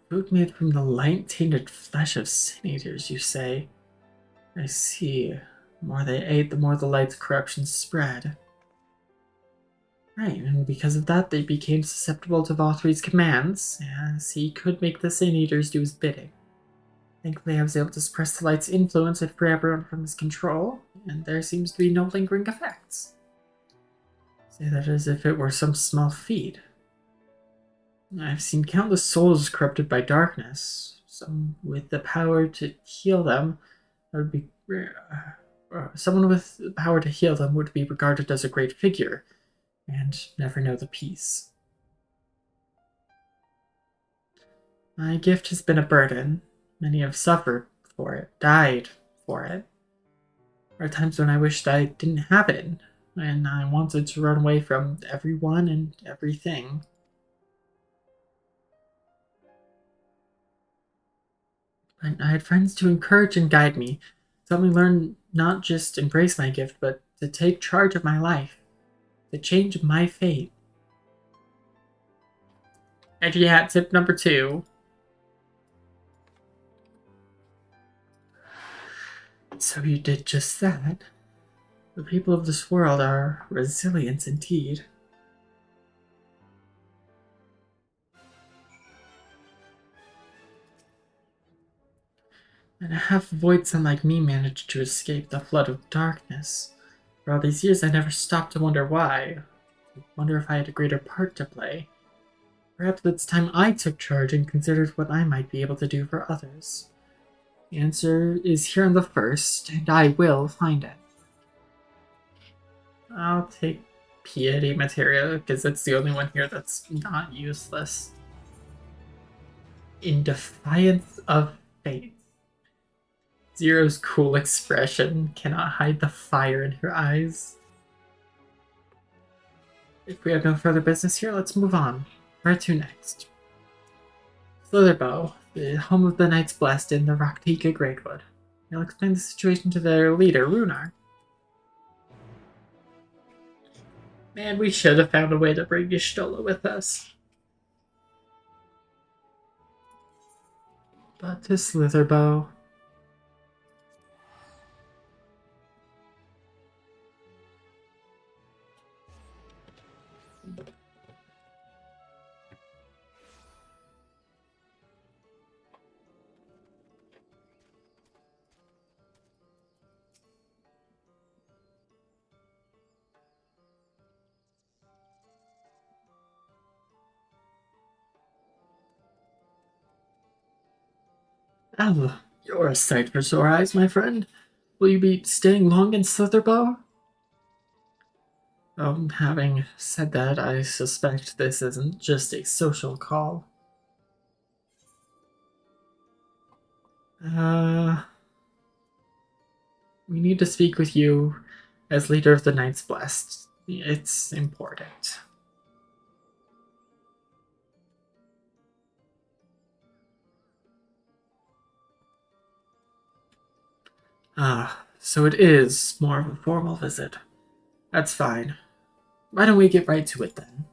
Food made from the light-tainted flesh of sin eaters, you say? I see. The more they ate, the more the light's corruption spread. Right, and because of that, they became susceptible to Vothri's commands, as he could make the sin eaters do his bidding. Thankfully, I was able to suppress the light's influence and free everyone from his control, and there seems to be no lingering effects. Say that as if it were some small feat. I've seen countless souls corrupted by darkness. Some with the power to heal them would be someone with the power to heal them would be regarded as a great figure, and never know the peace. My gift has been a burden. Many have suffered for it, died for it. There are times when I wished I didn't have it, and I wanted to run away from everyone and everything. But I had friends to encourage and guide me, to help me learn not just embrace my gift, but to take charge of my life, to change my fate. Edgy hat tip number 2. So you did just that. The people of this world are resilient indeed. And half voids unlike me managed to escape the flood of darkness. For all these years I never stopped to wonder why. I wonder if I had a greater part to play. Perhaps it's time I took charge and considered what I might be able to do for others. The answer is here in the first, and I will find it. I'll take piety material, because it's the only one here that's not useless. In defiance of fate. 0's cool expression cannot hide the fire in her eyes. If we have no further business here, let's move on. Where to next? Slitherbow, the home of the Knights Blessed in the Raktika Greatwood. I'll explain the situation to their leader, Runar. Man, we should have found a way to bring Y'shtola with us. But to Slitherbow. Oh, you're a sight for sore eyes, my friend. Will you be staying long in Slitherbow? Having said that, I suspect this isn't just a social call. We need to speak with you as leader of the Knights Blessed. It's important. So it is more of a formal visit. That's fine. Why don't we get right to it then?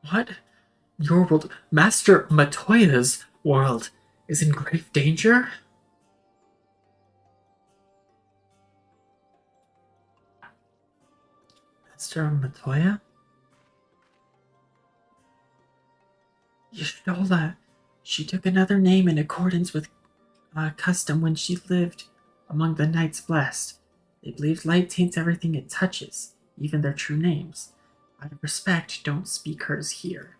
What? Your world, Master Matoya's world, is in grave danger? Master Matoya? Y'shtola. She took another name in accordance with custom when she lived among the Knights Blessed. They believe light taints everything it touches, even their true names. Out of respect, don't speak hers here.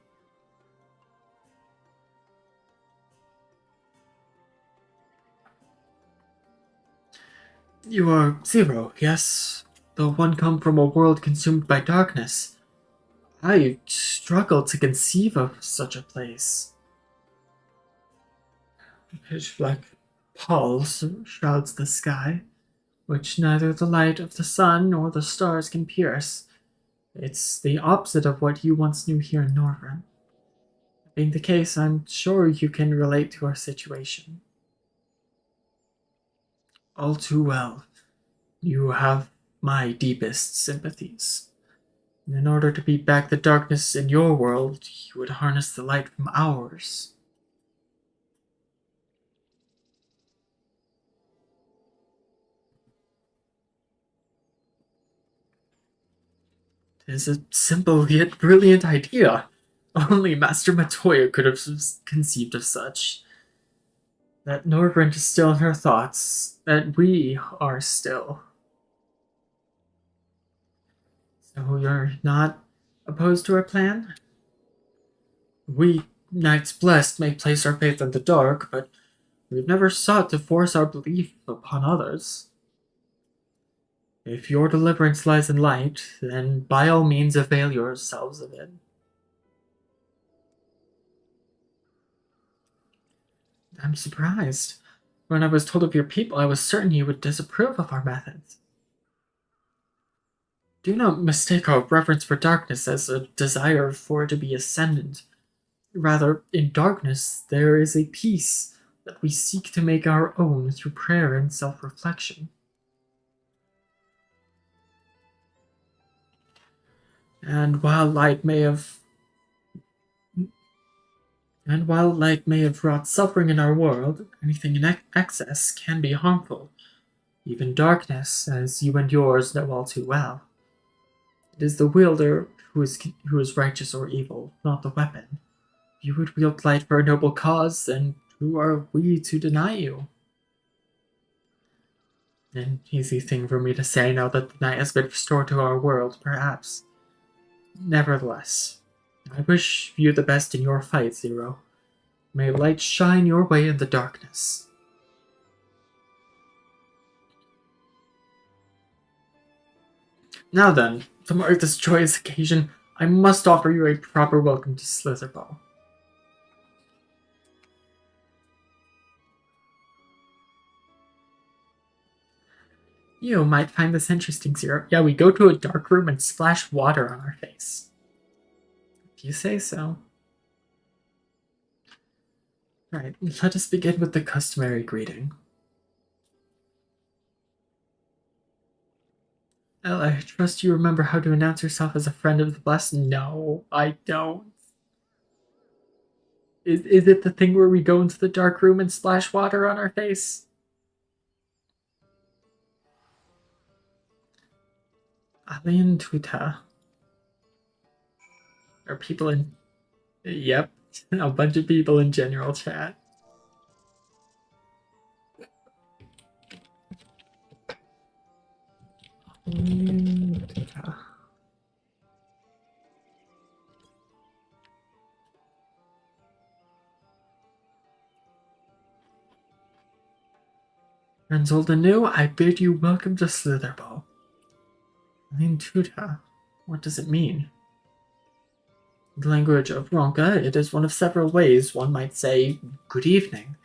You are Zero, yes? The one come from a world consumed by darkness. I struggle to conceive of such a place. A pitch-black pall shrouds the sky, which neither the light of the sun nor the stars can pierce. It's the opposite of what you once knew here in Norvern. Being the case, I'm sure you can relate to our situation. All too well. You have my deepest sympathies. In order to beat back the darkness in your world, you would harness the light from ours. It is a simple yet brilliant idea. Only Master Matoya could have conceived of such. That Norbrand is still in her thoughts, that we are still. So you're not opposed to our plan? We, Knights Blessed, may place our faith in the dark, but we've never sought to force our belief upon others. If your deliverance lies in light, then by all means avail yourselves of it. I'm surprised. When I was told of your people, I was certain you would disapprove of our methods. Do not mistake our reverence for darkness as a desire for it to be ascendant. Rather, in darkness, there is a peace that we seek to make our own through prayer and self-reflection. And while light may have wrought suffering in our world, anything in excess can be harmful. Even darkness, as you and yours know all too well. It is the wielder who is righteous or evil, not the weapon. If you would wield light for a noble cause, then who are we to deny you? An easy thing for me to say now that the night has been restored to our world, perhaps. Nevertheless, I wish you the best in your fight, Zero. May light shine your way in the darkness. Now then, to mark this joyous occasion, I must offer you a proper welcome to Slitherball. You might find this interesting, Zero. Yeah, we go to a dark room and splash water on our face. If you say so. Alright, let us begin with the customary greeting. Elle, I trust you remember how to announce yourself as a friend of the blessed? No, I don't. Is it the thing where we go into the dark room and splash water on our face? Alien Tuta. Are people in... Yep, a bunch of people in general chat. Alien Tuta. Friends old and new, I bid you welcome to Slitherbow. Lintuta, what does it mean? In the language of Ronka, it is one of several ways one might say good evening.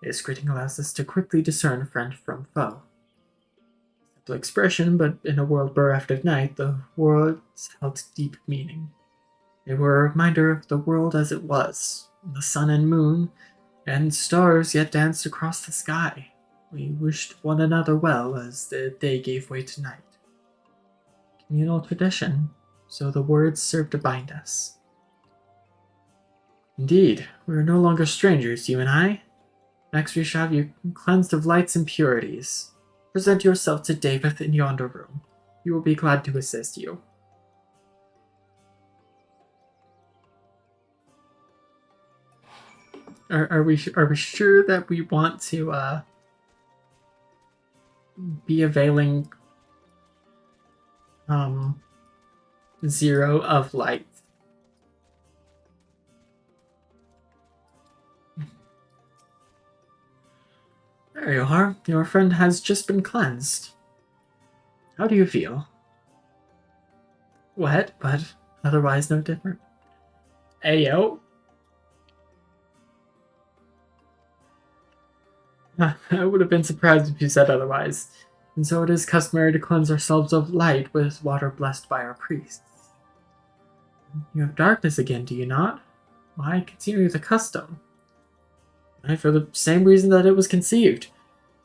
This greeting allows us to quickly discern friend from foe. Simple expression, but in a world bereft of night, the words held deep meaning. They were a reminder of the world as it was, the sun and moon and stars yet danced across the sky. We wished one another well as the day gave way to night. Communal tradition, so the words served to bind us. Indeed, we are no longer strangers, you and I. Next we shall have you cleansed of lights and purities. Present yourself to David in yonder room. He will be glad to assist you. Are we sure that we want to be availing 0 of light? There you are. Your friend has just been cleansed. How do you feel? Wet, but otherwise no different. Ayo. I would have been surprised if you said otherwise. And so it is customary to cleanse ourselves of light with water blessed by our priests. You have darkness again, do you not? Why continue the custom? Why, for the same reason that it was conceived.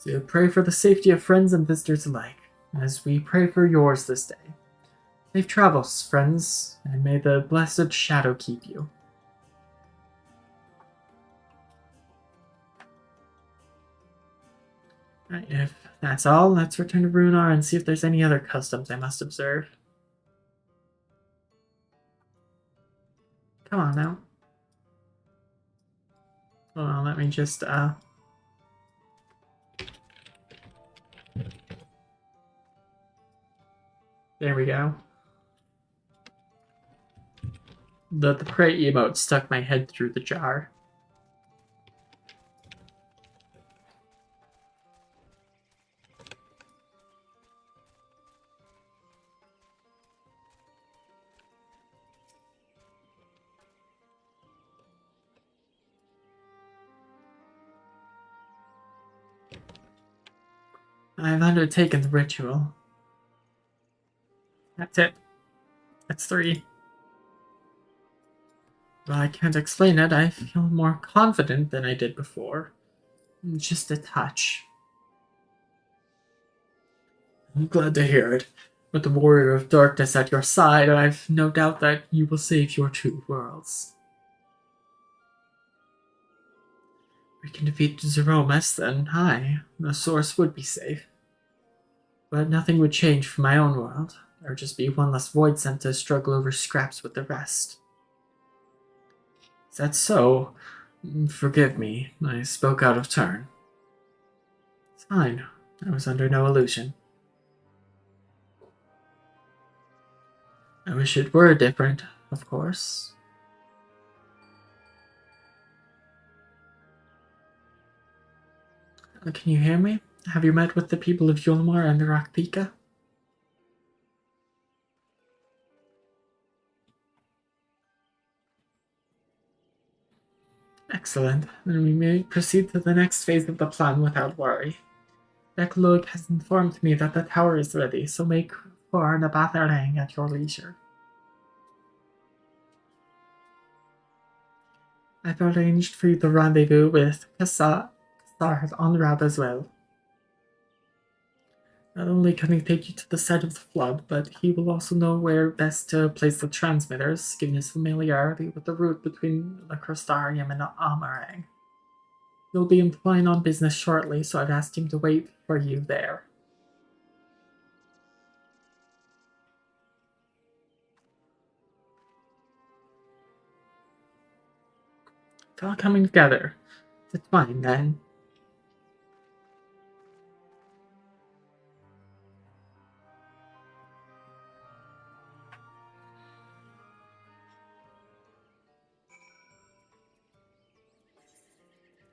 To pray for the safety of friends and visitors alike, as we pray for yours this day. Safe travels, friends, and may the blessed shadow keep you. Right, if that's all, let's return to Runar and see if there's any other customs I must observe. Come on now. Hold on, let me just, There we go. The pray emote stuck my head through the jar. I've undertaken the ritual. That's it. That's 3. Well, I can't explain it. I feel more confident than I did before. Just a touch. I'm glad to hear it. With the warrior of darkness at your side, I've no doubt that you will save your 2 worlds. We can defeat Zeromus, then the source would be safe. But nothing would change for my own world. There would just be one less void sent to struggle over scraps with the rest. Is that so? Forgive me, I spoke out of turn. It's fine. I was under no illusion. I wish it were different, of course. Can you hear me? Have you met with the people of Yulmar and Raktika? Excellent. Then we may proceed to the next phase of the plan without worry. Beklug has informed me that the tower is ready, so make for Nabatharang at your leisure. I've arranged for you the rendezvous with Kassar on Rab as well. Not only can he take you to the site of the flood, but he will also know where best to place the transmitters, given his familiarity with the route between the Crostarium and Amarang. He'll be employing on business shortly, so I've asked him to wait for you there. It's all coming together. It's fine, then.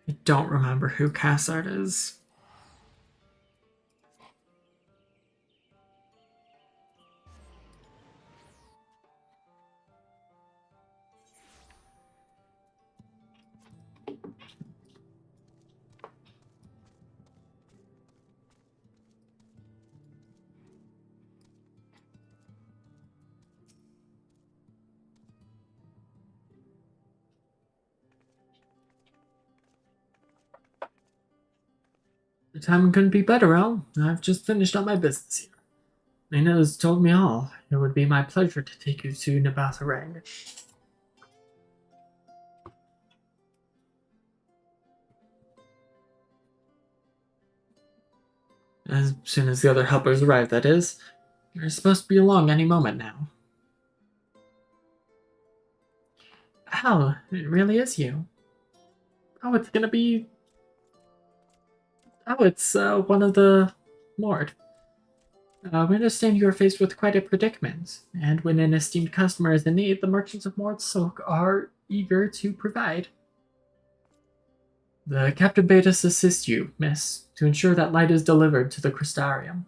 I don't remember who Cassard is. The time couldn't be better, El. I've just finished up my business here. Lena has told me all. It would be my pleasure to take you to Nabatharang. As soon as the other helpers arrive, that is. You're supposed to be along any moment now. Hell, it really is you. Oh, it's gonna be... Oh, it's one of the Lord. We understand you are faced with quite a predicament, and when an esteemed customer is in need, the merchants of Mordsook are eager to provide. The captain bade us assist you, miss, to ensure that light is delivered to the Crystarium.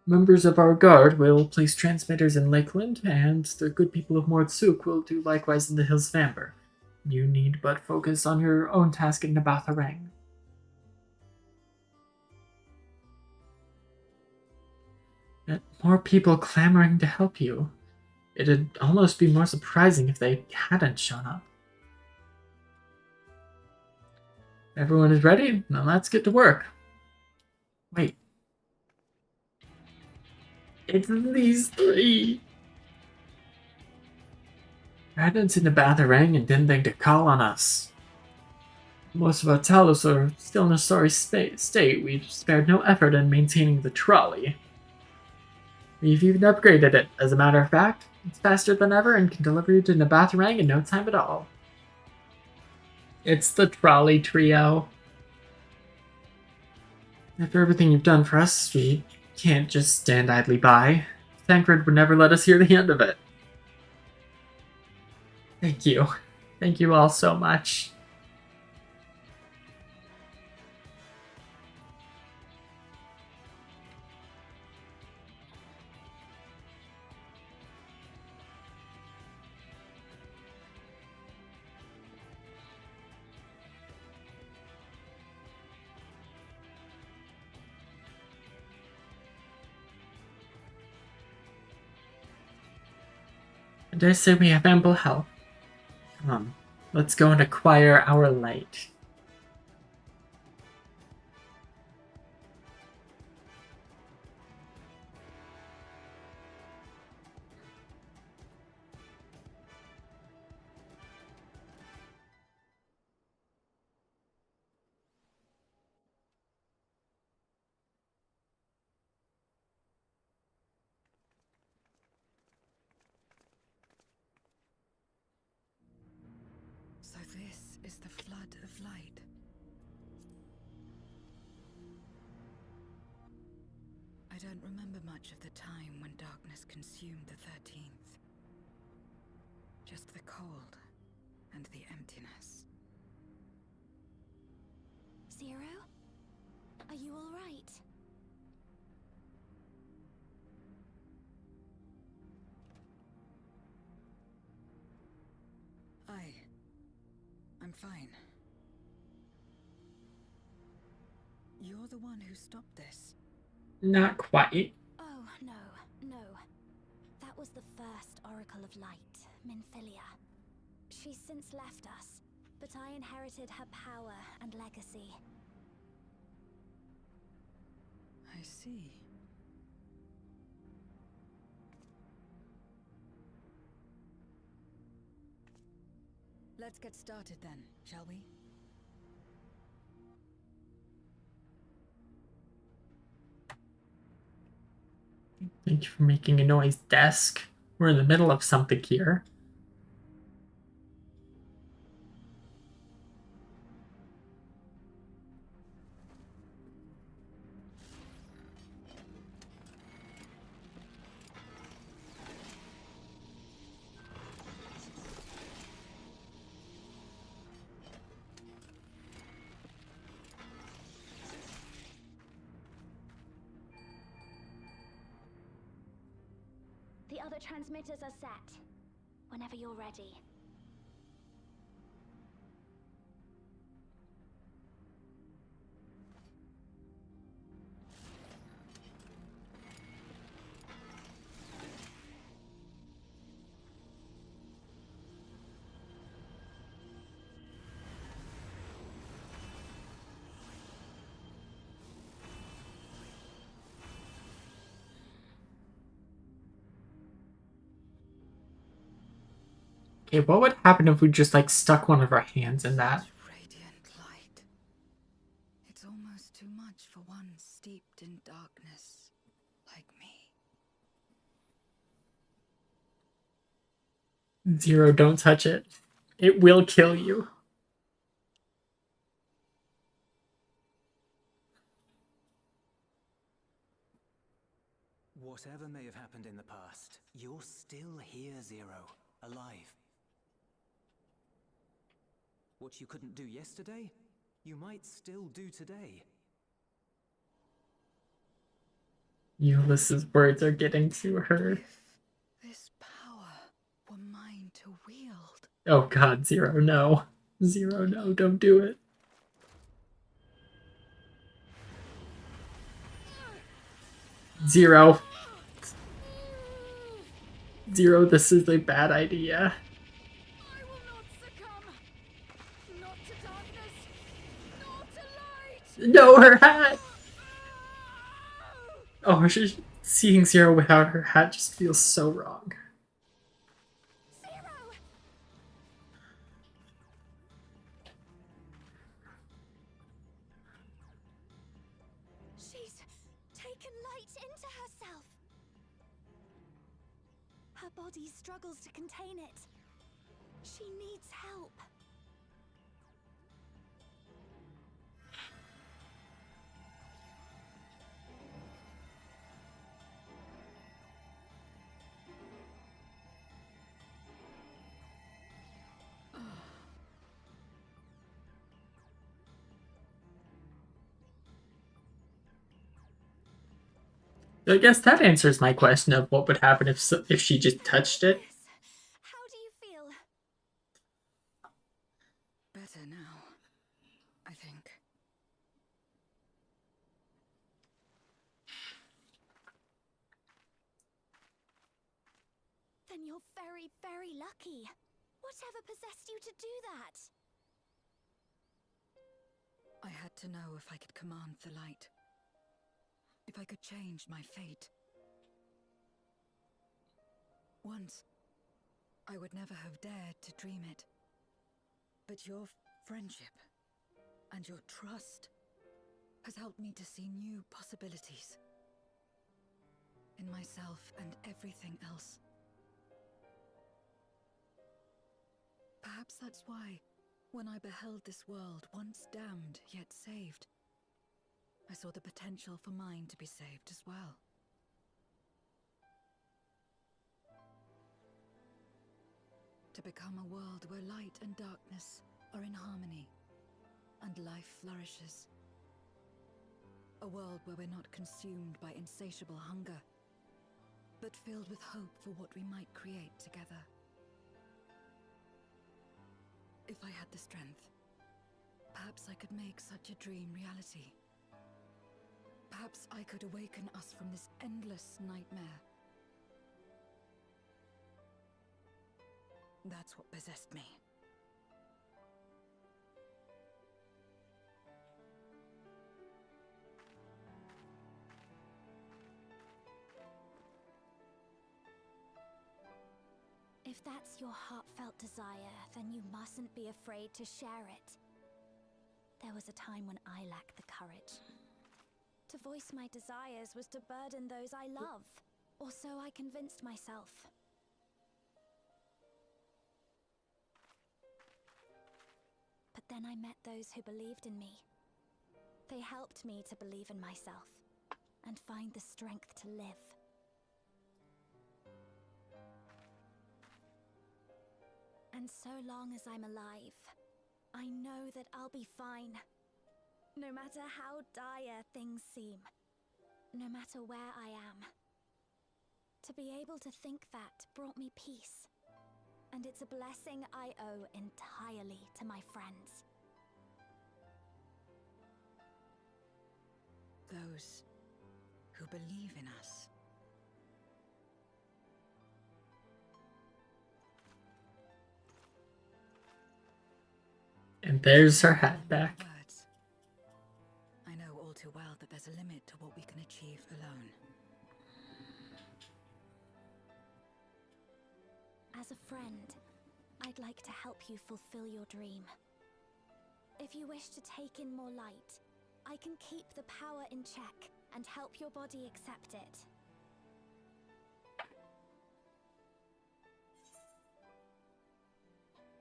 Members of our guard will place transmitters in Lakeland, and the good people of Mordsook will do likewise in the Hills of Amber. You need but focus on your own task in Nabatharang. More people clamoring to help you. It'd almost be more surprising if they hadn't shown up. Everyone is ready? Now let's get to work. Wait. It's these three. Radon's in Nabatharang and didn't think to call on us. Most of our Talos are still in a sorry state. We've spared no effort in maintaining the trolley. We've even upgraded it. As a matter of fact, it's faster than ever and can deliver you to Nabatharang in no time at all. It's the trolley trio. After everything you've done for us, we can't just stand idly by. Thancred would never let us hear the end of it. Thank you. Thank you all so much. And I say we have ample help. Come on, let's go and acquire our light. So this is the flood of light. I don't remember much of the time when darkness consumed the 13th. Just the cold and the emptiness. Zero? Are you all right? I'm fine. You're the one who stopped this. Not quite. Oh, no. That was the first Oracle of Light, Minfilia. She's since left us, but I inherited her power and legacy. I see. Let's get started then, shall we? Thank you for making a noise, desk. We're in the middle of something here. The other transmitters are set. Whenever you're ready. Okay, what would happen if we just like stuck one of our hands in that? Radiant light. It's almost too much for one steeped in darkness like me. Zero, don't touch it. It will kill you. Whatever may have happened in the past, you're still here, Zero, alive. What you couldn't do yesterday, you might still do today. Ulysses' words are getting to her. If this power were mine to wield. Oh god, Zero, no. Zero, no, don't do it. Zero. Zero, this is a bad idea. I will not succumb. Not to darkness. Not to light. No, her hat! Oh, seeing Zero without her hat just feels so wrong. Zero. She's taken light into herself. Her body struggles to contain it. She needs help. I guess that answers my question of what would happen if she just touched it. How do you feel? Better now, I think. Then you're very, very lucky. Whatever possessed you to do that? I had to know if I could command the light. If I could change my fate. Once, I would never have dared to dream it. But your friendship and your trust has helped me to see new possibilities. In myself and everything else. Perhaps that's why, when I beheld this world once damned yet saved, I saw the potential for mine to be saved as well. To become a world where light and darkness are in harmony, and life flourishes. A world where we're not consumed by insatiable hunger, but filled with hope for what we might create together. If I had the strength, perhaps I could make such a dream reality. Perhaps I could awaken us from this endless nightmare. That's what possessed me. If that's your heartfelt desire, then you mustn't be afraid to share it. There was a time when I lacked the courage. To voice my desires was to burden those I love, or so I convinced myself. But then I met those who believed in me. They helped me to believe in myself, and find the strength to live. And so long as I'm alive, I know that I'll be fine. No matter how dire things seem, no matter where I am. To be able to think that brought me peace, and it's a blessing I owe entirely to my friends. Those who believe in us. And there's her hat back. Words. I know all too well that there's a limit to what we can achieve alone. As a friend, I'd like to help you fulfill your dream. If you wish to take in more light, I can keep the power in check and help your body accept it.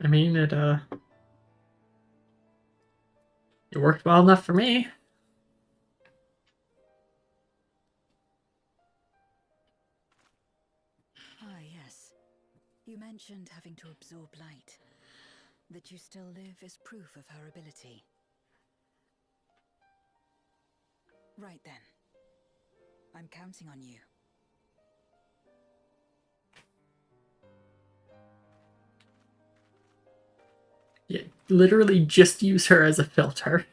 I mean, it worked well enough for me. Ah, yes. You mentioned having to absorb light. That you still live is proof of her ability. Right then. I'm counting on you. Yeah, literally just use her as a filter.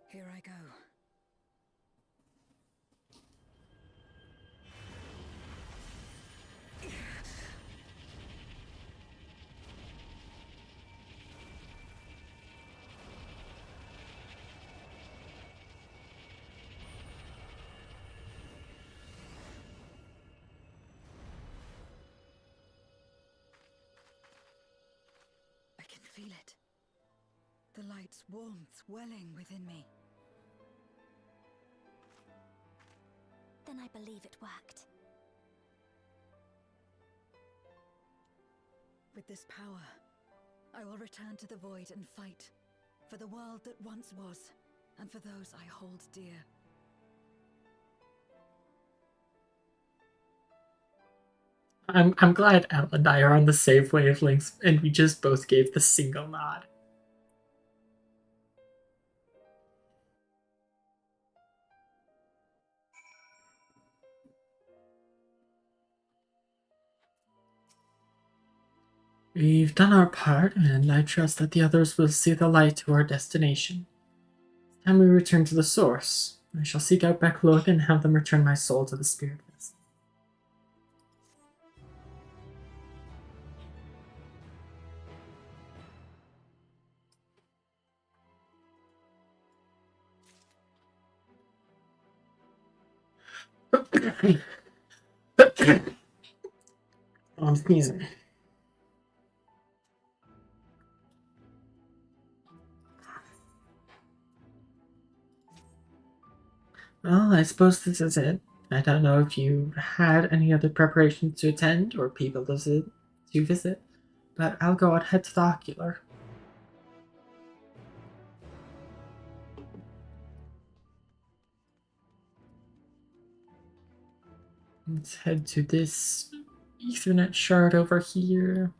Here I go. I can feel it. The light's warmth welling within me. Then I believe it worked. With this power, I will return to the void and fight for the world that once was, and for those I hold dear. I'm glad Elle and I are on the same wavelengths, and we just both gave the single nod. We've done our part, and I trust that the others will see the light to our destination. It's time we return to the source. I shall seek out Backlog and have them return my soul to the spirit vessel. Oh, I'm sneezing. Well, I suppose this is it. I don't know if you had any other preparations to attend or people to visit, but I'll go and head to the ocular. Let's head to this Ethernet shard over here.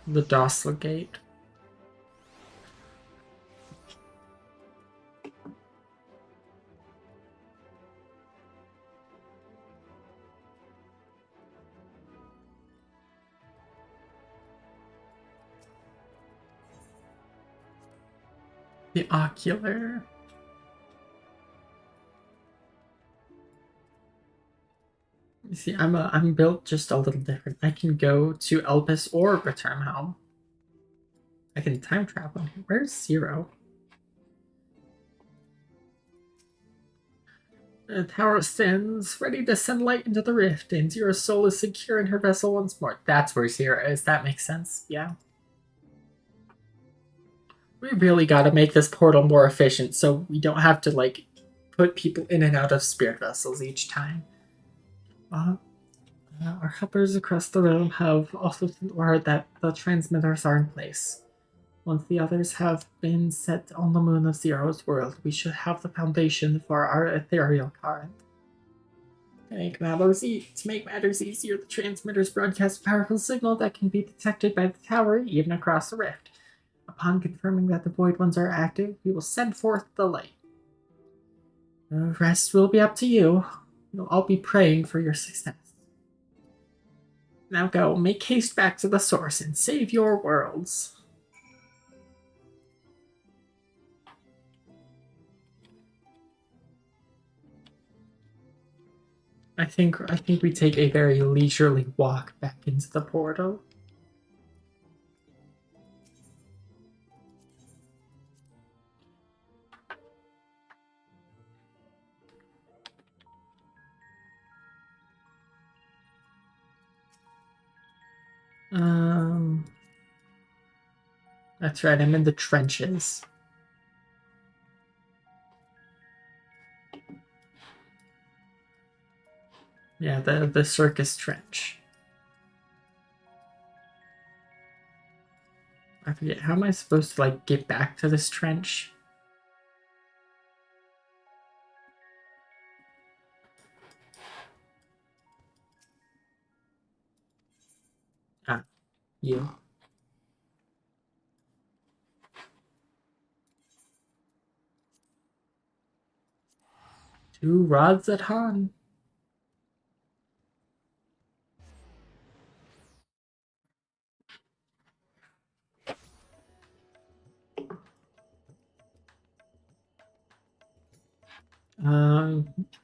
The Docile Gate. The ocular. You see, I'm built just a little different. I can go to Elpis or return home. I can time travel. Where's Zero? The tower stands ready to send light into the rift, and Zero's soul is secure in her vessel once more. That's where Zero is. That makes sense. Yeah. We really gotta make this portal more efficient so we don't have to, like, put people in and out of spirit vessels each time. Our helpers across the realm have also sent word that the transmitters are in place. Once the others have been set on the moon of Zero's world, we should have the foundation for our ethereal current. To make matters easier, the transmitters broadcast a powerful signal that can be detected by the tower even across the rift. Upon confirming that the Void Ones are active, we will send forth the light. The rest will be up to you. We'll all be praying for your success. Now go, make haste back to the source and save your worlds. I think we take a very leisurely walk back into the portal. That's right, I'm in the trenches. Yeah, the circus trench. I forget, how am I supposed to, like, get back to this trench? Ah, you. 2 rods at Han.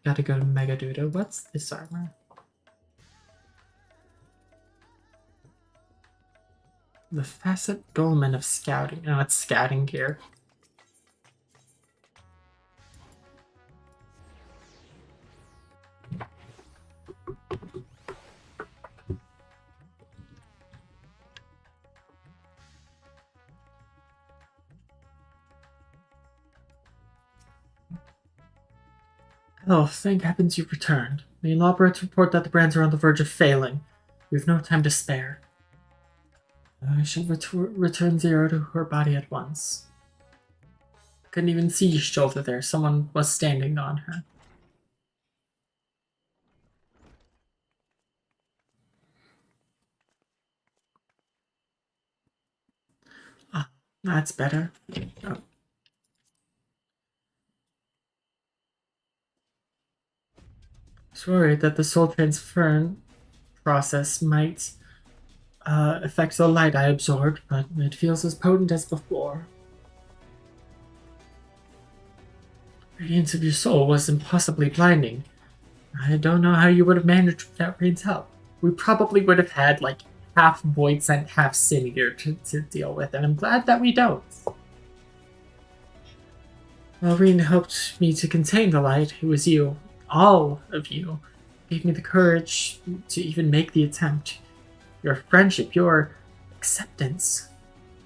Gotta go to Megaduda. What's this armor? The Facet Dolmen of Scouting. No, it's scouting gear. Oh, thank heavens you've returned. The elaborate report that the brands are on the verge of failing. We have no time to spare. I shall return Zero to her body at once. Couldn't even see your shoulder there. Someone was standing on her. Ah, that's better. Oh. I was worried that the soul transfer process might affect the light I absorbed, but it feels as potent as before. The radiance of your soul was impossibly blinding. I don't know how you would have managed without Rain's help. We probably would have had, like, half Void Scent, half Sin Eater to deal with, and I'm glad that we don't. While Rain helped me to contain the light, it was you, all of you, gave me the courage to even make the attempt. Your friendship, your acceptance.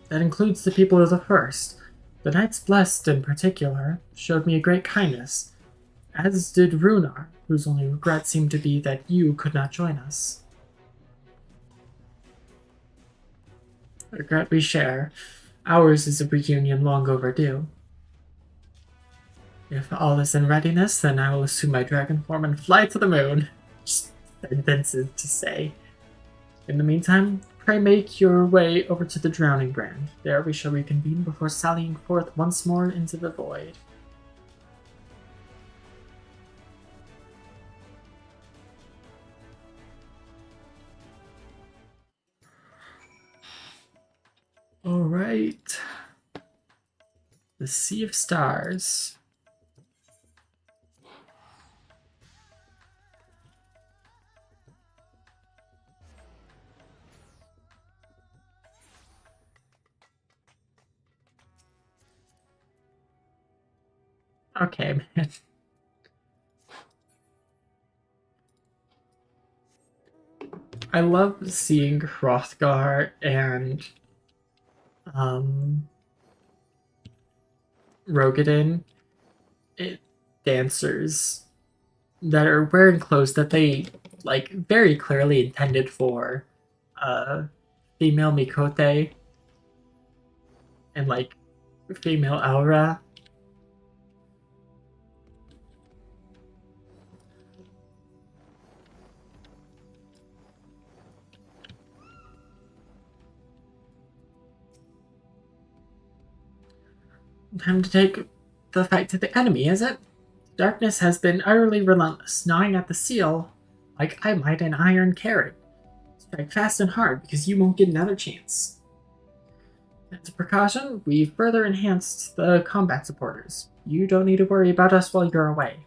That includes the people of the First. The Knights Blessed, in particular, showed me a great kindness, as did Runar, whose only regret seemed to be that you could not join us. The regret we share. Ours is a reunion long overdue. If all is in readiness, then I will assume my dragon form and fly to the moon. Just sentences to say. In the meantime, pray make your way over to the Drowning Brand. There we shall reconvene before sallying forth once more into the void. Alright. The Sea of Stars. Okay, man. I love seeing Hrothgar and Rogadin, dancers that are wearing clothes that they, like, very clearly intended for female Mikote and, like, female Aura. Time to take the fight to the enemy, is it? Darkness has been utterly relentless, gnawing at the seal like I might an iron carrot. Strike fast and hard, because you won't get another chance. As a precaution, we've further enhanced the combat supporters. You don't need to worry about us while you're away.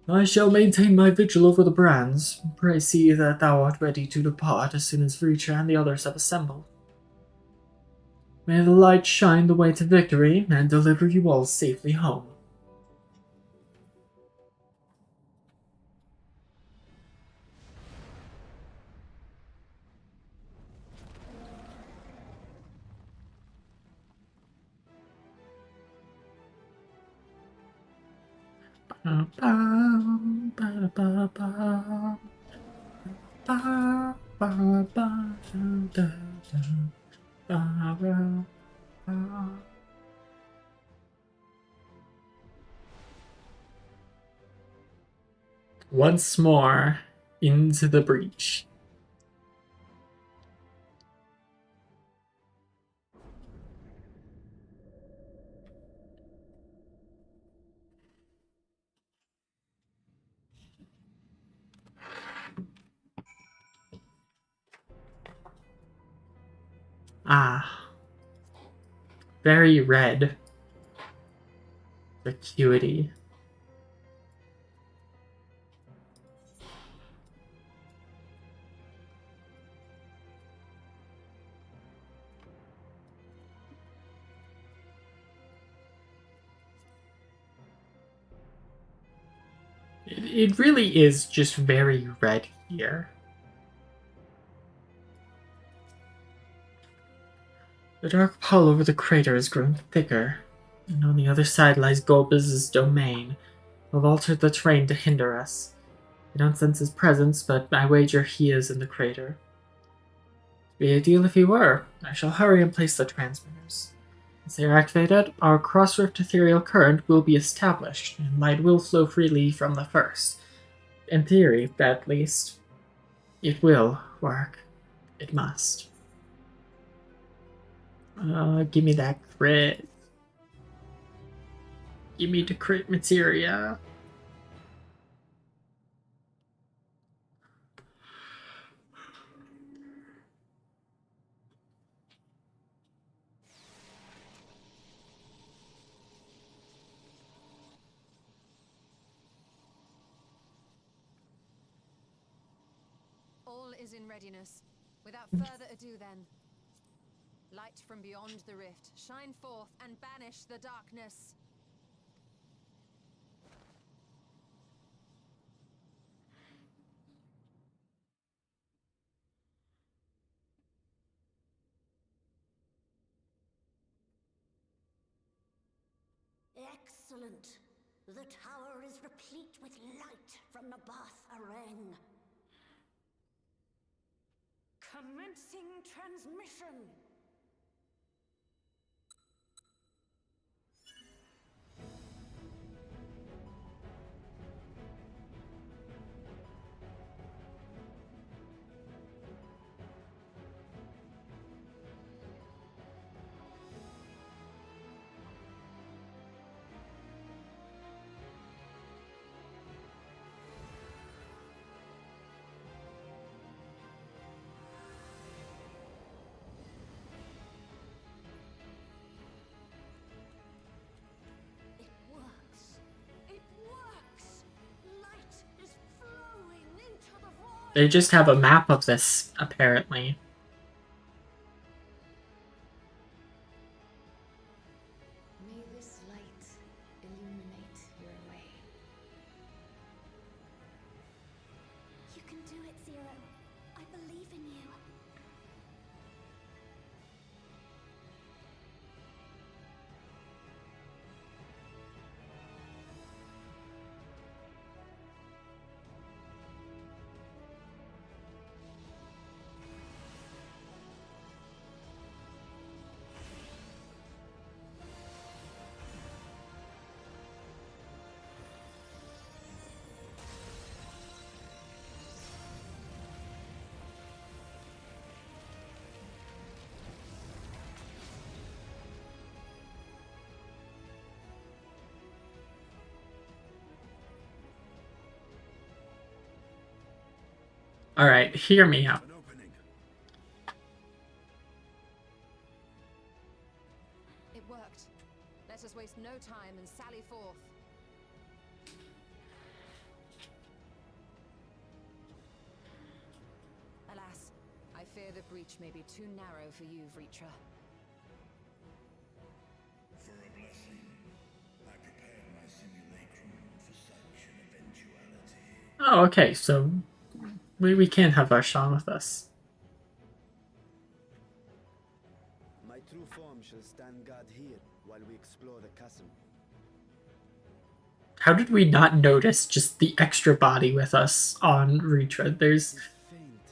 I shall maintain my vigil over the brands. Pray see that thou art ready to depart as soon as Vreacher and the others have assembled. May the light shine the way to victory and deliver you all safely home. Once more into the breach. Ah, very red. Acuity. It really is just very red here. The dark pall over the crater has grown thicker, and on the other side lies Golbez's domain. I've altered the terrain to hinder us. I don't sense his presence, but I wager he is in the crater. It'd be ideal if he were. I shall hurry and place the transmitters. As they are activated, our cross-rift ethereal current will be established, and light will flow freely from the first. In theory, at least. It will work. It must. Give me that crit. Give me the crit materia. All is in readiness. Without further ado then. Light from beyond the rift, shine forth and banish the darkness. Excellent. The tower is replete with light from the Bath Areng. Commencing transmission. They just have a map of this, apparently. May this light illuminate your way. You can do it, Zero. I believe in you. Alright, hear me out. It worked. Let us waste no time and sally forth. fear the breach may be too narrow for you, Vritra. For a blessing, I prepared my simulacrum for such an eventuality. Oh, okay, so we can't have Arshan with us. My true form shall stand guard here while we explore the chasm. How did we not notice just the extra body with us on retread? There's... It is faint,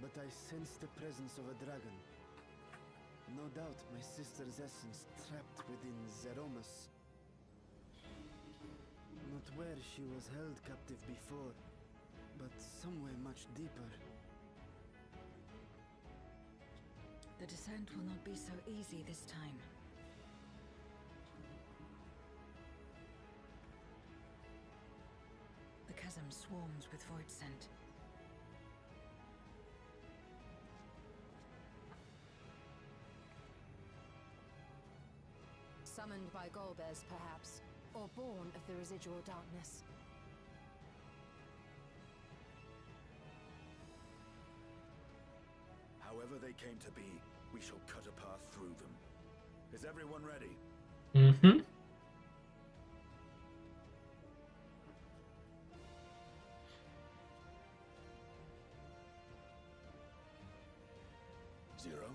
but I sense the presence of a dragon. No doubt my sister's essence trapped within Zeromus. Not where she was held captive before, but somewhere much deeper. The descent will not be so easy this time. The chasm swarms with void scent. Summoned by Golbez, perhaps, or born of the residual darkness. However they came to be, we shall cut a path through them. Is everyone ready? Mm-hmm. Zero?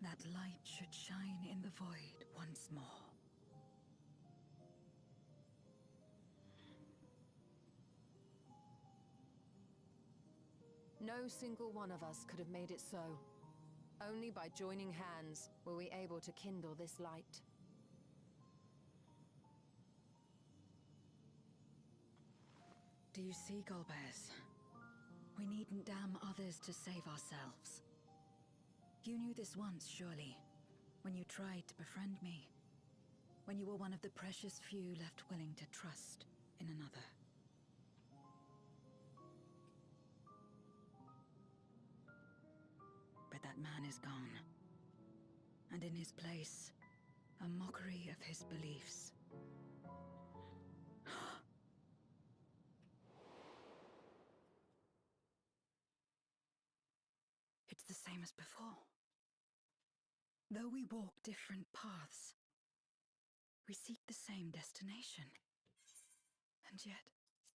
That light should shine in the void once more. No single one of us could have made it so. Only by joining hands were we able to kindle this light. Do you see, Golbez? We needn't damn others to save ourselves. You knew this once, surely, when you tried to befriend me. When you were one of the precious few left willing to trust in another. But that man is gone. And in his place, a mockery of his beliefs. It's the same as before. Though we walk different paths, we seek the same destination. And yet...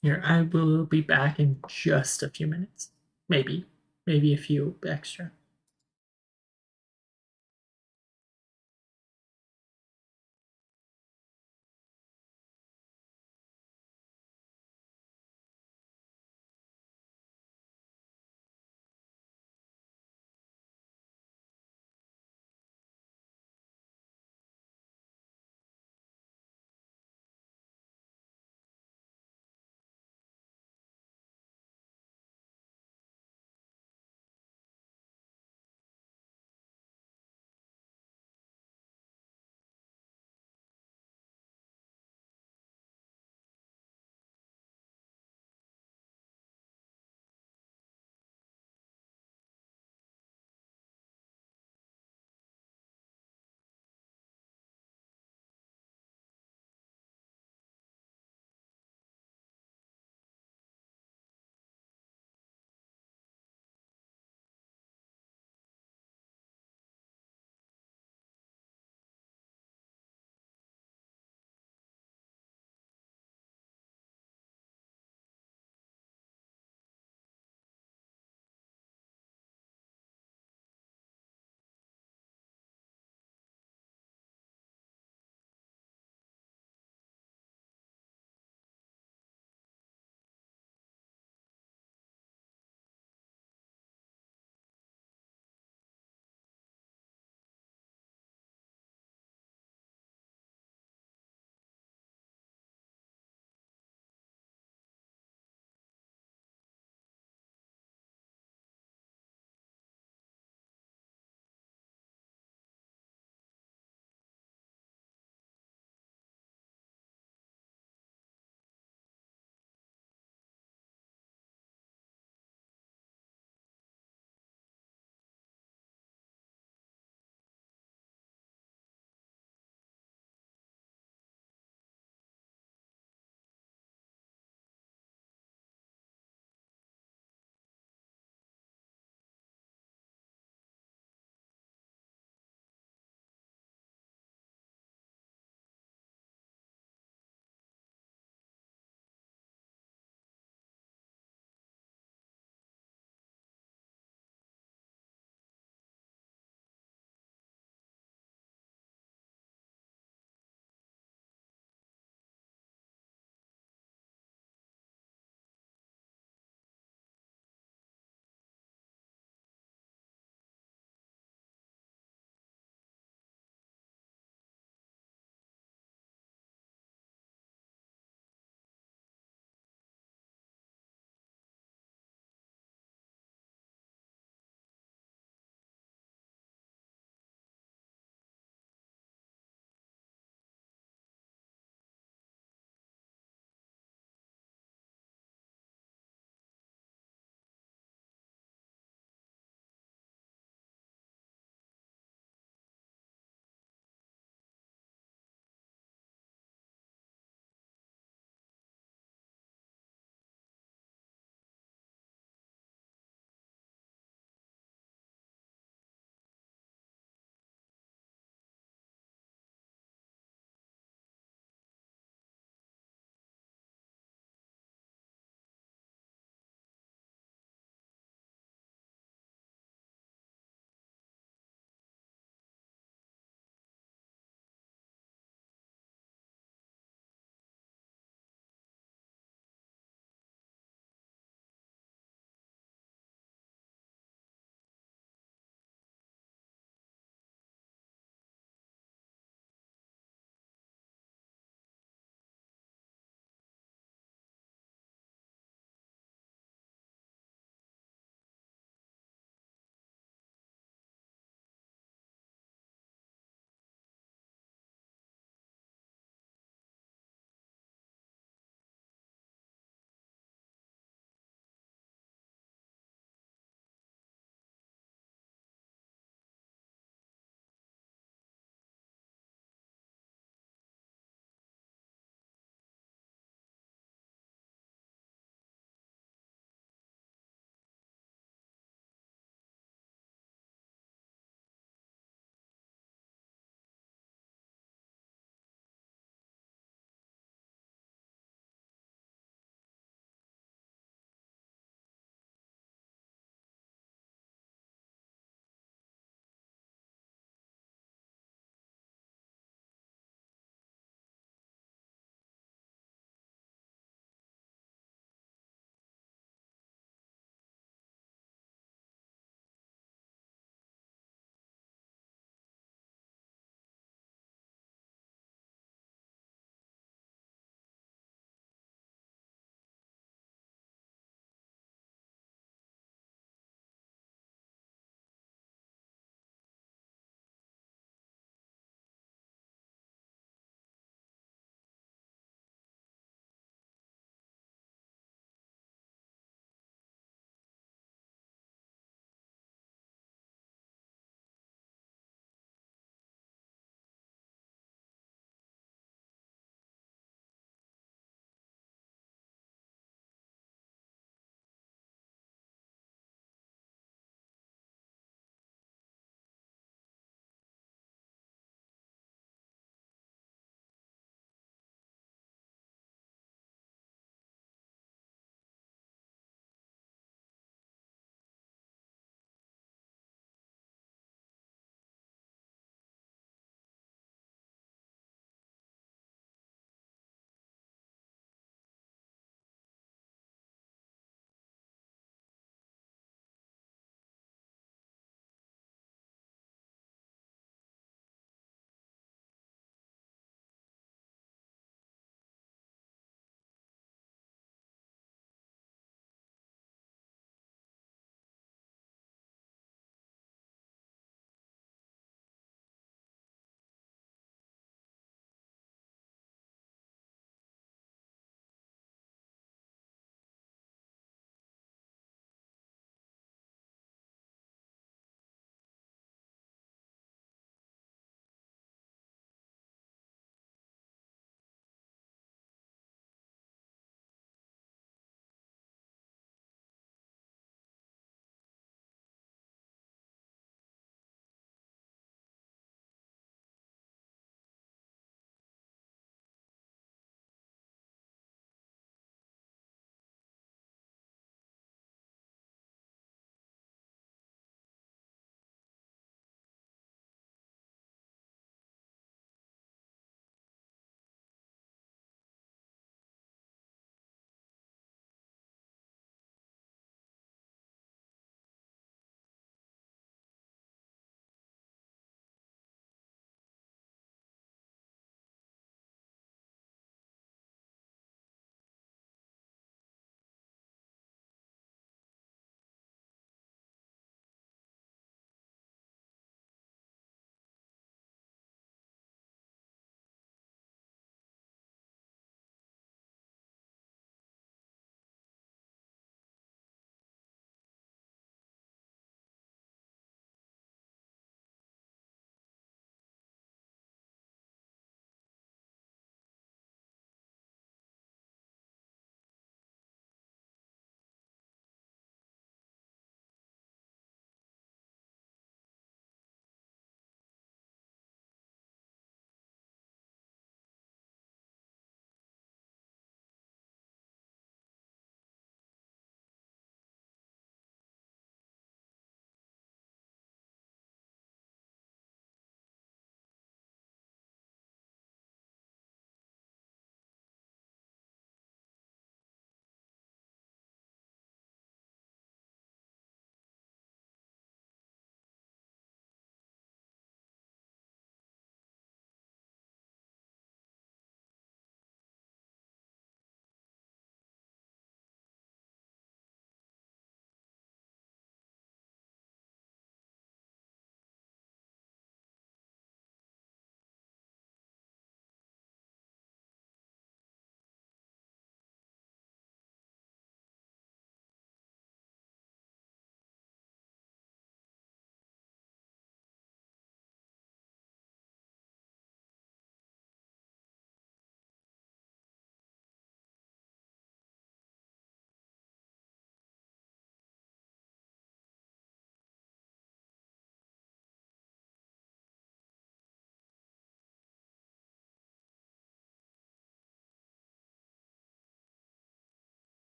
Here, I will be back in just a few minutes. Maybe a few extra.